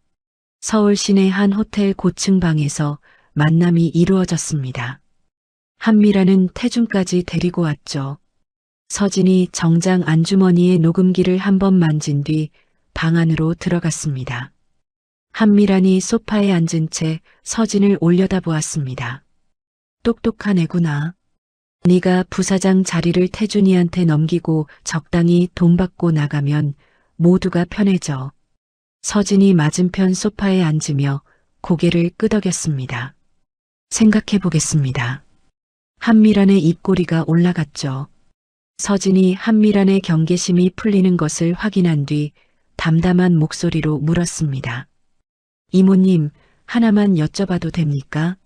서울 시내 한 호텔 고층 방에서 만남이 이루어졌습니다. 한미란은 태준까지 데리고 왔죠. 서진이 정장 안주머니에 녹음기를 한번 만진 뒤 방 안으로 들어갔습니다. 한미란이 소파에 앉은 채 서진을 올려다보았습니다. 똑똑한 애구나. 네가 부사장 자리를 태준이한테 넘기고 적당히 돈 받고 나가면 모두가 편해져. 서진이 맞은편 소파에 앉으며 고개를 끄덕였습니다. 생각해 보겠습니다. 한미란의 입꼬리가 올라갔죠. 서진이 한미란의 경계심이 풀리는 것을 확인한 뒤 담담한 목소리로 물었습니다. 이모님, 하나만 여쭤봐도 됩니까?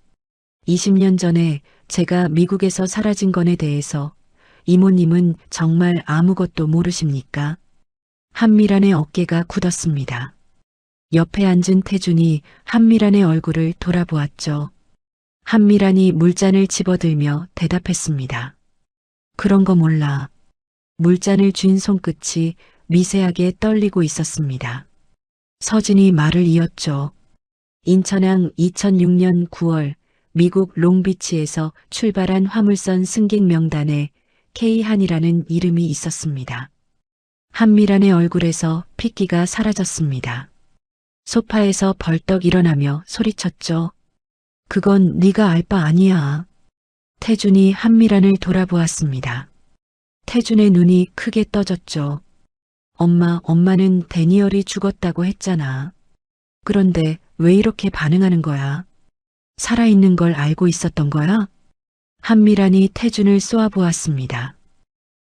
20년 전에 제가 미국에서 사라진 건에 대해서 이모님은 정말 아무것도 모르십니까? 한미란의 어깨가 굳었습니다. 옆에 앉은 태준이 한미란의 얼굴을 돌아보았죠. 한미란이 물잔을 집어들며 대답했습니다. 그런 거 몰라. 물잔을 쥔 손끝이 미세하게 떨리고 있었습니다. 서진이 말을 이었죠. 인천항 2006년 9월 미국 롱비치에서 출발한 화물선 승객 명단에 K한이라는 이름이 있었습니다. 한미란의 얼굴에서 핏기가 사라졌습니다. 소파에서 벌떡 일어나며 소리쳤죠. 그건 네가 알 바 아니야. 태준이 한미란을 돌아보았습니다. 태준의 눈이 크게 떠졌죠. 엄마는 데니얼이 죽었다고 했잖아. 그런데 왜 이렇게 반응하는 거야? 살아있는 걸 알고 있었던 거야? 한미란이 태준을 쏘아보았습니다.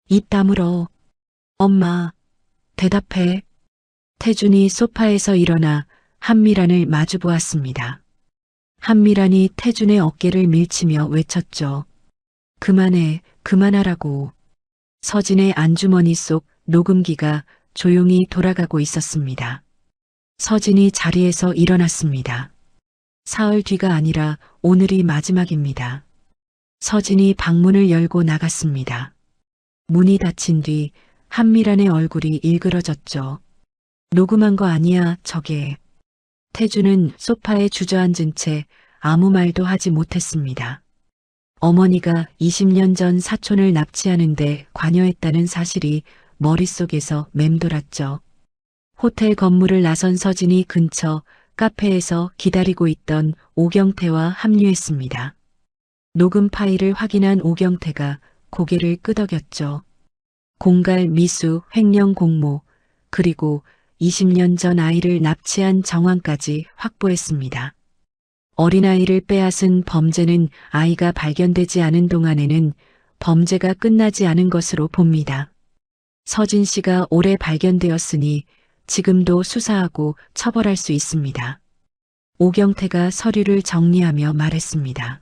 입 다물어. 엄마, 대답해. 태준이 소파에서 일어나 한미란을 마주보았습니다. 한미란이 태준의 어깨를 밀치며 외쳤죠. 그만해, 그만하라고. 서진의 안주머니 속 녹음기가 조용히 돌아가고 있었습니다. 서진이 자리에서 일어났습니다. 사흘 뒤가 아니라 오늘이 마지막입니다. 서진이 방문을 열고 나갔습니다. 문이 닫힌 뒤 한미란의 얼굴이 일그러졌죠. 녹음한 거 아니야, 저게. 태주는 소파에 주저앉은 채 아무 말도 하지 못했습니다. 어머니가 20년 전 사촌을 납치하는데 관여했다는 사실이 머릿속에서 맴돌았죠. 호텔 건물을 나선 서진이 근처 카페에서 기다리고 있던 오경태와 합류했습니다. 녹음 파일을 확인한 오경태가 고개를 끄덕였죠. 공갈 미수 횡령 공모 그리고 20년 전 아이를 납치한 정황까지 확보했습니다. 어린아이를 빼앗은 범죄는 아이가 발견되지 않은 동안에는 범죄가 끝나지 않은 것으로 봅니다. 서진 씨가 올해 발견되었으니 지금도 수사하고 처벌할 수 있습니다. 오경태가 서류를 정리하며 말했습니다.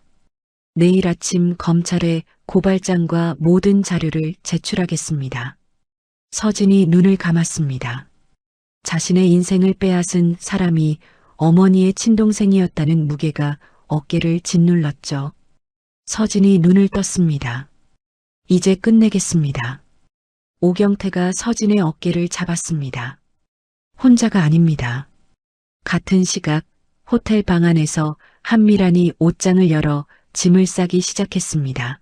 내일 아침 검찰에 고발장과 모든 자료를 제출하겠습니다. 서진이 눈을 감았습니다. 자신의 인생을 빼앗은 사람이 어머니의 친동생이었다는 무게가 어깨를 짓눌렀죠. 서진이 눈을 떴습니다. 이제 끝내겠습니다. 오경태가 서진의 어깨를 잡았습니다. 혼자가 아닙니다. 같은 시각 호텔 방 안에서 한미란이 옷장을 열어 짐을 싸기 시작했습니다.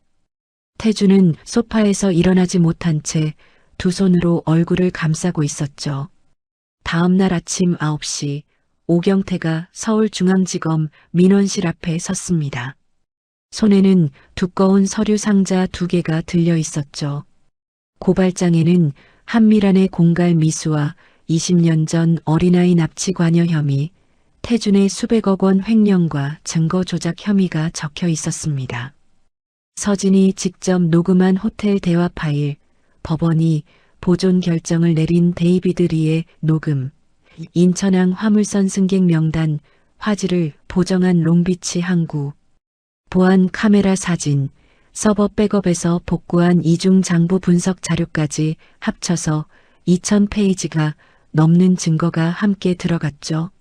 태주는 소파에서 일어나지 못한 채 두 손으로 얼굴을 감싸고 있었죠. 다음 날 아침 9시 오경태가 서울중앙지검 민원실 앞에 섰습니다. 손에는 두꺼운 서류 상자 2개가 들려 있었죠. 고발장에는 한미란의 공갈 미수와 20년 전 어린아이 납치 관여 혐의, 태준의 수백억 원 횡령과 증거 조작 혐의가 적혀 있었습니다. 서진이 직접 녹음한 호텔 대화 파일, 법원이 보존 결정을 내린 데이비드 리의 녹음, 인천항 화물선 승객 명단, 화질을 보정한 롱비치 항구, 보안 카메라 사진, 서버 백업에서 복구한 이중 장부 분석 자료까지 합쳐서 2000페이지가 넘는 증거가 함께 들어갔죠.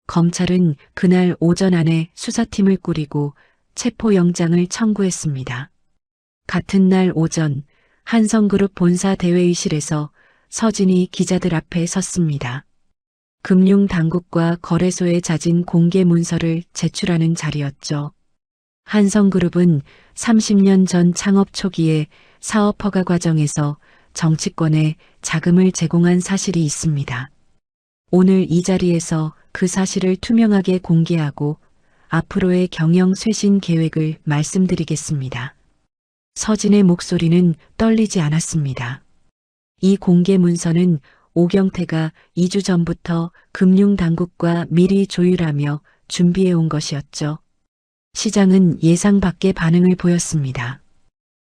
검찰은 그날 오전 안에 수사팀을 꾸리고 체포영장을 청구했습니다. 같은 날 오전 한성그룹 본사 대회의실에서 서진이 기자들 앞에 섰습니다. 금융당국과 거래소에 자진 공개 문서를 제출하는 자리였죠. 한성그룹은 30년 전 창업 초기에 사업 허가 과정에서 정치권에 자금을 제공한 사실이 있습니다. 오늘 이 자리에서 그 사실을 투명하게 공개하고 앞으로의 경영 쇄신 계획을 말씀드리겠습니다. 서진의 목소리는 떨리지 않았습니다. 이 공개 문서는 오경태가 2주 전부터 금융당국과 미리 조율하며 준비해온 것이었죠. 시장은 예상 밖의 반응을 보였습니다.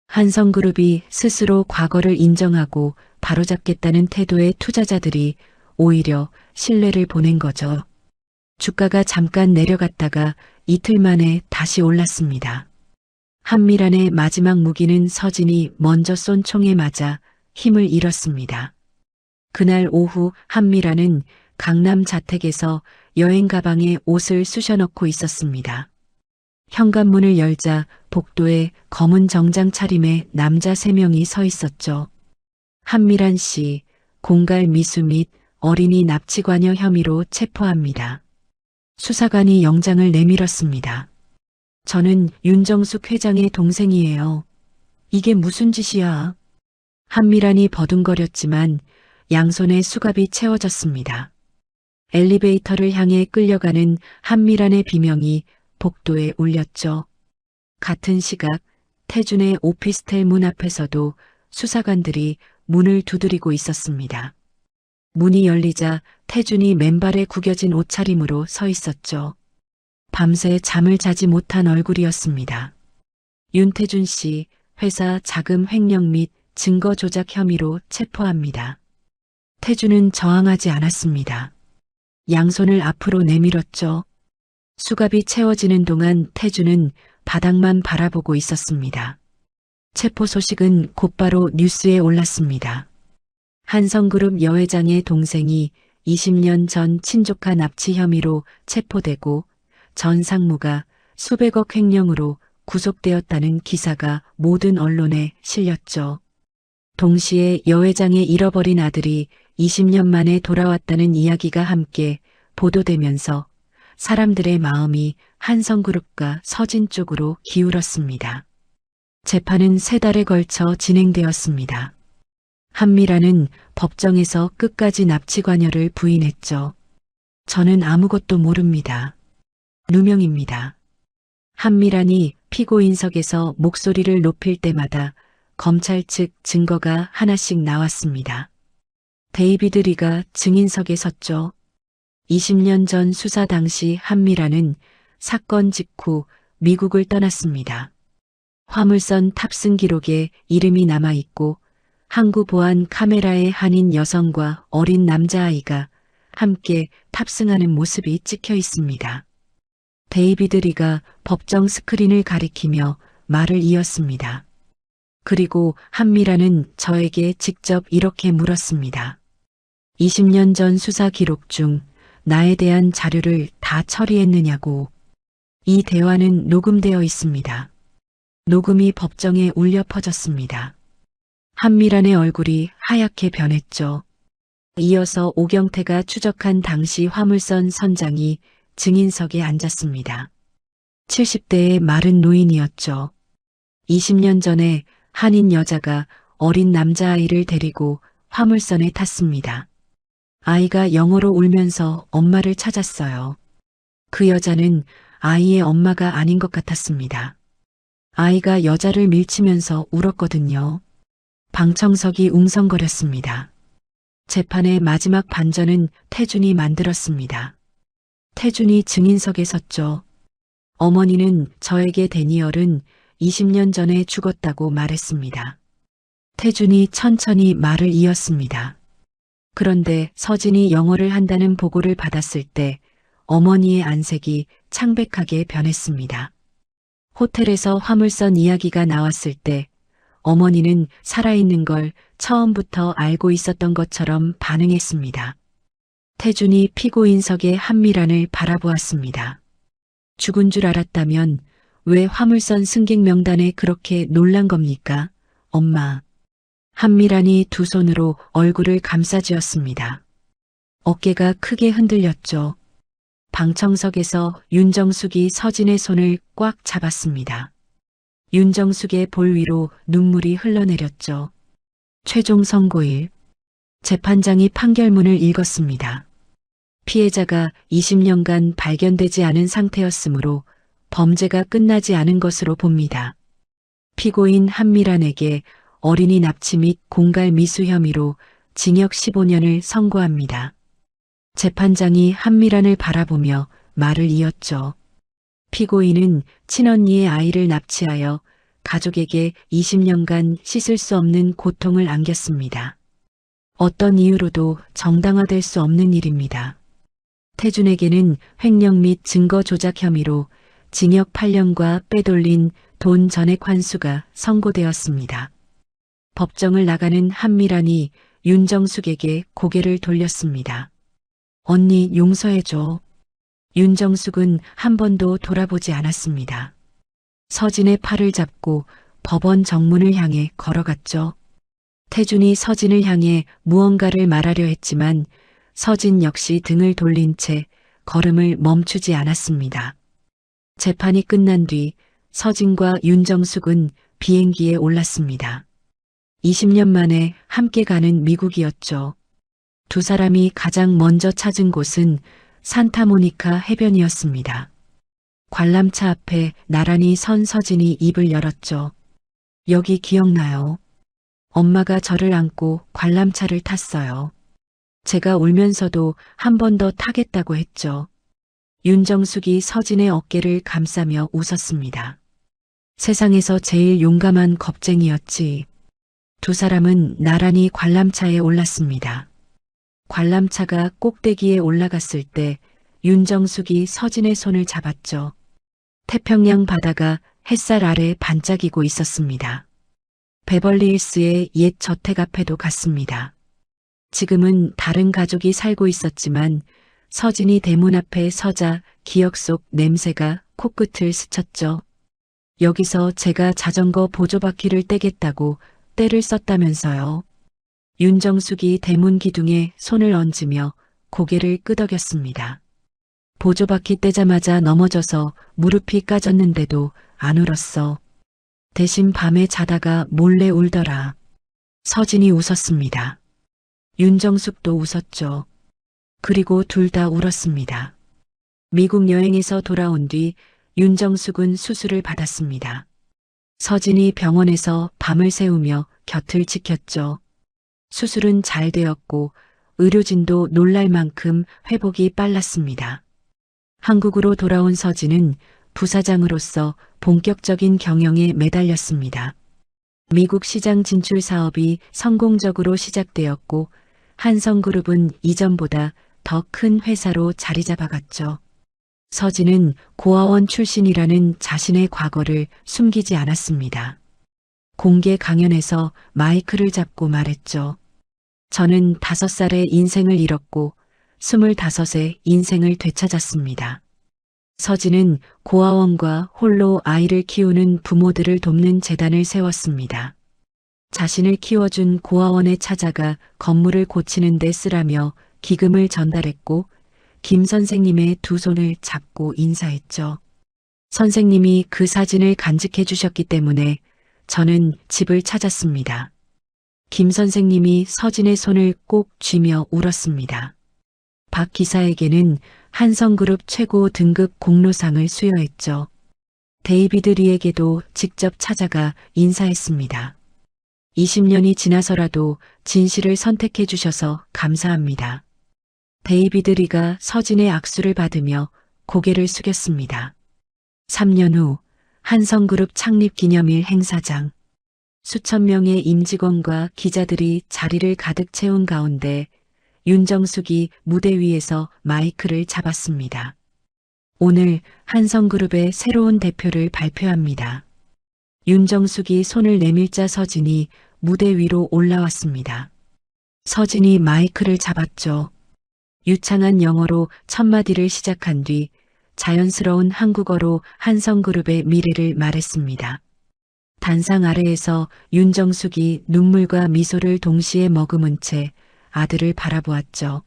한성그룹이 스스로 과거를 인정하고 바로잡겠다는 태도의 투자자들이 오히려 신뢰를 보낸 거죠. 주가가 잠깐 내려갔다가 이틀 만에 다시 올랐습니다. 한미란의 마지막 무기는 서진이 먼저 쏜 총에 맞아 힘을 잃었습니다. 그날 오후 한미란은 강남 자택에서 여행 가방에 옷을 쑤셔넣고 있었습니다. 현관문을 열자 복도에 검은 정장 차림의 남자 3명이 서 있었죠. 한미란 씨, 공갈 미수 및 어린이 납치 관여 혐의로 체포합니다. 수사관이 영장을 내밀었습니다. 저는 윤정숙 회장의 동생이에요. 이게 무슨 짓이야? 한미란이 버둥거렸지만 양손에 수갑이 채워졌습니다. 엘리베이터를 향해 끌려가는 한미란의 비명이 복도에 울렸죠. 같은 시각 태준의 오피스텔 문 앞에서도 수사관들이 문을 두드리고 있었습니다. 문이 열리자 태준이 맨발에 구겨진 옷차림으로 서 있었죠. 밤새 잠을 자지 못한 얼굴이었습니다. 윤태준 씨, 회사 자금 횡령 및 증거 조작 혐의로 체포합니다. 태준은 저항하지 않았습니다. 양손을 앞으로 내밀었죠. 수갑이 채워지는 동안 태주는 바닥만 바라보고 있었습니다. 체포 소식은 곧바로 뉴스에 올랐습니다. 한성그룹 여회장의 동생이 20년 전 친조카 납치 혐의로 체포되고 전 상무가 수백억 횡령으로 구속되었다는 기사가 모든 언론에 실렸죠. 동시에 여회장의 잃어버린 아들이 20년 만에 돌아왔다는 이야기가 함께 보도되면서 사람들의 마음이 한성그룹과 서진 쪽으로 기울었습니다. 재판은 3달에 걸쳐 진행되었습니다. 한미라는 법정에서 끝까지 납치 관여를 부인했죠. 저는 아무것도 모릅니다. 누명입니다. 한미란이 피고인석에서 목소리를 높일 때마다 검찰 측 증거가 하나씩 나왔습니다. 데이비드 리가 증인석에 섰죠. 20년 전 수사 당시 한미라는 사건 직후 미국을 떠났습니다. 화물선 탑승 기록에 이름이 남아있고 항구 보안 카메라에 한인 여성과 어린 남자아이가 함께 탑승하는 모습이 찍혀 있습니다. 데이비드 리가 법정 스크린을 가리키며 말을 이었습니다. 그리고 한미라는 저에게 직접 이렇게 물었습니다. 20년 전 수사 기록 중 나에 대한 자료를 다 처리했느냐고. 이 대화는 녹음되어 있습니다. 녹음이 법정에 울려 퍼졌습니다. 한미란의 얼굴이 하얗게 변했죠. 이어서 오경태가 추적한 당시 화물선 선장이 증인석에 앉았습니다. 70대의 마른 노인이었죠. 20년 전에 한인 여자가 어린 남자아이를 데리고 화물선에 탔습니다. 아이가 영어로 울면서 엄마를 찾았어요. 그 여자는 아이의 엄마가 아닌 것 같았습니다. 아이가 여자를 밀치면서 울었거든요. 방청석이 웅성거렸습니다. 재판의 마지막 반전은 태준이 만들었습니다. 태준이 증인석에 섰죠. 어머니는 저에게 데니얼은 20년 전에 죽었다고 말했습니다. 태준이 천천히 말을 이었습니다. 그런데 서진이 영어를 한다는 보고를 받았을 때 어머니의 안색이 창백하게 변했습니다. 호텔에서 화물선 이야기가 나왔을 때 어머니는 살아있는 걸 처음부터 알고 있었던 것처럼 반응했습니다. 태준이 피고인석의 한미란을 바라보았습니다. 죽은 줄 알았다면 왜 화물선 승객 명단에 그렇게 놀란 겁니까? 엄마. 한미란이 두 손으로 얼굴을 감싸쥐었습니다. 어깨가 크게 흔들렸죠. 방청석에서 윤정숙이 서진의 손을 꽉 잡았습니다. 윤정숙의 볼 위로 눈물이 흘러내렸죠. 최종 선고일. 재판장이 판결문을 읽었습니다. 피해자가 20년간 발견되지 않은 상태였으므로 범죄가 끝나지 않은 것으로 봅니다. 피고인 한미란에게 어린이 납치 및 공갈 미수 혐의로 징역 15년을 선고합니다. 재판장이 한미란을 바라보며 말을 이었죠. 피고인은 친언니의 아이를 납치하여 가족에게 20년간 씻을 수 없는 고통을 안겼습니다. 어떤 이유로도 정당화될 수 없는 일입니다. 태준에게는 횡령 및 증거 조작 혐의로 징역 8년과 빼돌린 돈 전액 환수가 선고되었습니다. 법정을 나가는 한미란이 윤정숙에게 고개를 돌렸습니다. 언니 용서해줘. 윤정숙은 한 번도 돌아보지 않았습니다. 서진의 팔을 잡고 법원 정문을 향해 걸어갔죠. 태준이 서진을 향해 무언가를 말하려 했지만 서진 역시 등을 돌린 채 걸음을 멈추지 않았습니다. 재판이 끝난 뒤 서진과 윤정숙은 비행기에 올랐습니다. 20년 만에 함께 가는 미국이었죠. 두 사람이 가장 먼저 찾은 곳은 산타모니카 해변이었습니다. 관람차 앞에 나란히 선 서진이 입을 열었죠. 여기 기억나요? 엄마가 저를 안고 관람차를 탔어요. 제가 울면서도 한 번 더 타겠다고 했죠. 윤정숙이 서진의 어깨를 감싸며 웃었습니다. 세상에서 제일 용감한 겁쟁이였지. 두 사람은 나란히 관람차에 올랐습니다. 관람차가 꼭대기에 올라갔을 때 윤정숙이 서진의 손을 잡았죠. 태평양 바다가 햇살 아래 반짝이고 있었습니다. 베벌리힐스의 옛 저택 앞에도 갔습니다. 지금은 다른 가족이 살고 있었지만 서진이 대문 앞에 서자 기억 속 냄새가 코끝을 스쳤죠. 여기서 제가 자전거 보조바퀴를 떼겠다고 때를 썼다면서요. 윤정숙이 대문 기둥에 손을 얹으며 고개를 끄덕였습니다. 보조바퀴 떼자마자 넘어져서 무릎이 까졌는데도 안 울었어. 대신 밤에 자다가 몰래 울더라. 서진이 웃었습니다. 윤정숙도 웃었죠. 그리고 둘 다 울었습니다. 미국 여행에서 돌아온 뒤 윤정숙은 수술을 받았습니다. 서진이 병원에서 밤을 새우며 곁을 지켰죠. 수술은 잘 되었고 의료진도 놀랄 만큼 회복이 빨랐습니다. 한국으로 돌아온 서진은 부사장으로서 본격적인 경영에 매달렸습니다. 미국 시장 진출 사업이 성공적으로 시작되었고 한성그룹은 이전보다 더 큰 회사로 자리 잡아갔죠. 서진은 고아원 출신이라는 자신의 과거를 숨기지 않았습니다. 공개 강연에서 마이크를 잡고 말했죠. 저는 5살에 인생을 잃었고 25에 인생을 되찾았습니다. 서진은 고아원과 홀로 아이를 키우는 부모들을 돕는 재단을 세웠습니다. 자신을 키워준 고아원에 찾아가 건물을 고치는 데 쓰라며 기금을 전달했고 김 선생님의 두 손을 잡고 인사했죠. 선생님이 그 사진을 간직해 주셨기 때문에 저는 집을 찾았습니다. 김 선생님이 서진의 손을 꼭 쥐며 울었습니다. 박 기사에게는 한성그룹 최고 등급 공로상을 수여했죠. 데이비드 리에게도 직접 찾아가 인사했습니다. 20년이 지나서라도 진실을 선택해 주셔서 감사합니다. 데이비드 리가 서진의 악수를 받으며 고개를 숙였습니다. 3년 후 한성그룹 창립 기념일 행사장. 수천 명의 임직원과 기자들이 자리를 가득 채운 가운데 윤정숙이 무대 위에서 마이크를 잡았습니다. 오늘 한성그룹의 새로운 대표를 발표합니다. 윤정숙이 손을 내밀자 서진이 무대 위로 올라왔습니다. 서진이 마이크를 잡았죠. 유창한 영어로 첫 마디를 시작한 뒤 자연스러운 한국어로 한성그룹의 미래를 말했습니다. 단상 아래에서 윤정숙이 눈물과 미소를 동시에 머금은 채 아들을 바라보았죠.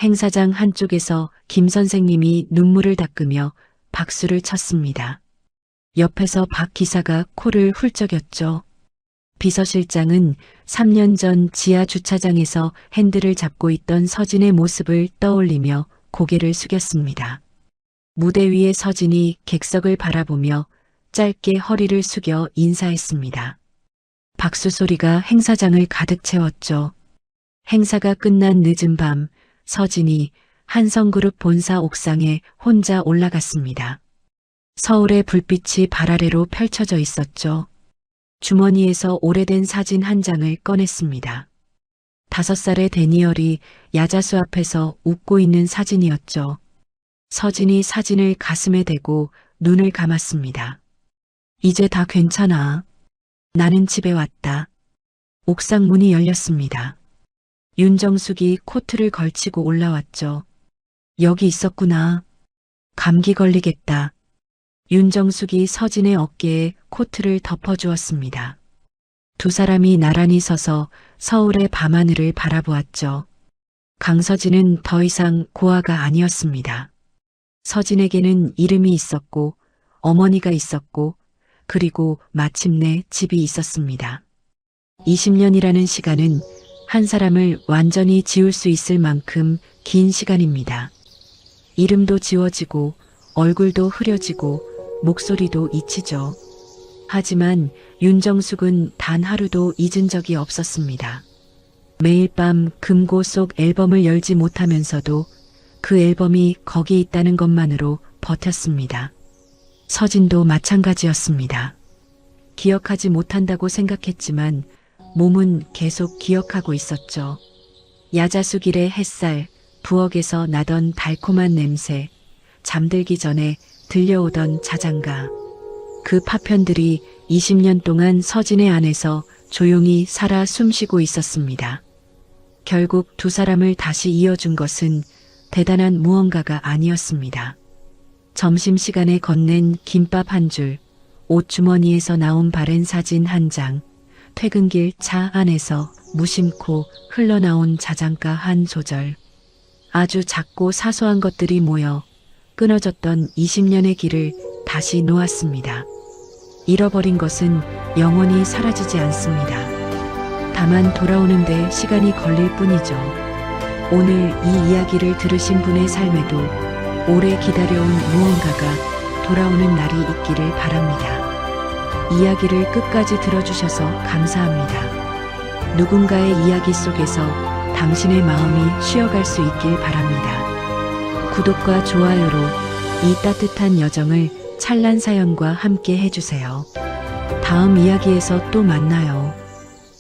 행사장 한쪽에서 김 선생님이 눈물을 닦으며 박수를 쳤습니다. 옆에서 박 기사가 코를 훌쩍였죠. 비서실장은 3년 전 지하 주차장에서 핸들을 잡고 있던 서진의 모습을 떠올리며 고개를 숙였습니다. 무대 위에 서진이 객석을 바라보며 짧게 허리를 숙여 인사했습니다. 박수 소리가 행사장을 가득 채웠죠. 행사가 끝난 늦은 밤, 서진이 한성그룹 본사 옥상에 혼자 올라갔습니다. 서울의 불빛이 발 아래로 펼쳐져 있었죠. 주머니에서 오래된 사진 한 장을 꺼냈습니다. 5살의 데니얼이 야자수 앞에서 웃고 있는 사진이었죠. 서진이 사진을 가슴에 대고 눈을 감았습니다. 이제 다 괜찮아. 나는 집에 왔다. 옥상 문이 열렸습니다. 윤정숙이 코트를 걸치고 올라왔죠. 여기 있었구나. 감기 걸리겠다. 윤정숙이 서진의 어깨에 코트를 덮어주었습니다. 두 사람이 나란히 서서 서울의 밤하늘을 바라보았죠. 강서진은 더 이상 고아가 아니었습니다. 서진에게는 이름이 있었고 어머니가 있었고 그리고 마침내 집이 있었습니다. 20년이라는 시간은 한 사람을 완전히 지울 수 있을 만큼 긴 시간입니다. 이름도 지워지고 얼굴도 흐려지고 목소리도 잊히죠. 하지만 윤정숙은 단 하루도 잊은 적이 없었습니다. 매일 밤 금고 속 앨범을 열지 못하면서도 그 앨범이 거기 있다는 것만으로 버텼습니다. 서진도 마찬가지였습니다. 기억하지 못한다고 생각했지만 몸은 계속 기억하고 있었죠. 야자수 길의 햇살, 부엌에서 나던 달콤한 냄새, 잠들기 전에 들려오던 자장가. 그 파편들이 20년 동안 서진의 안에서 조용히 살아 숨쉬고 있었습니다. 결국 두 사람을 다시 이어준 것은 대단한 무언가가 아니었습니다. 점심시간에 건넨 김밥 한 줄, 옷주머니에서 나온 바랜 사진 한 장, 퇴근길 차 안에서 무심코 흘러나온 자장가 한 소절. 아주 작고 사소한 것들이 모여 끊어졌던 20년의 길을 다시 놓았습니다. 잃어버린 것은 영원히 사라지지 않습니다. 다만 돌아오는데 시간이 걸릴 뿐이죠. 오늘 이 이야기를 들으신 분의 삶에도 오래 기다려온 무언가가 돌아오는 날이 있기를 바랍니다. 이야기를 끝까지 들어주셔서 감사합니다. 누군가의 이야기 속에서 당신의 마음이 쉬어갈 수 있길 바랍니다. 구독과 좋아요로 이 따뜻한 여정을 찬란 사연과 함께 해주세요. 다음 이야기에서 또 만나요.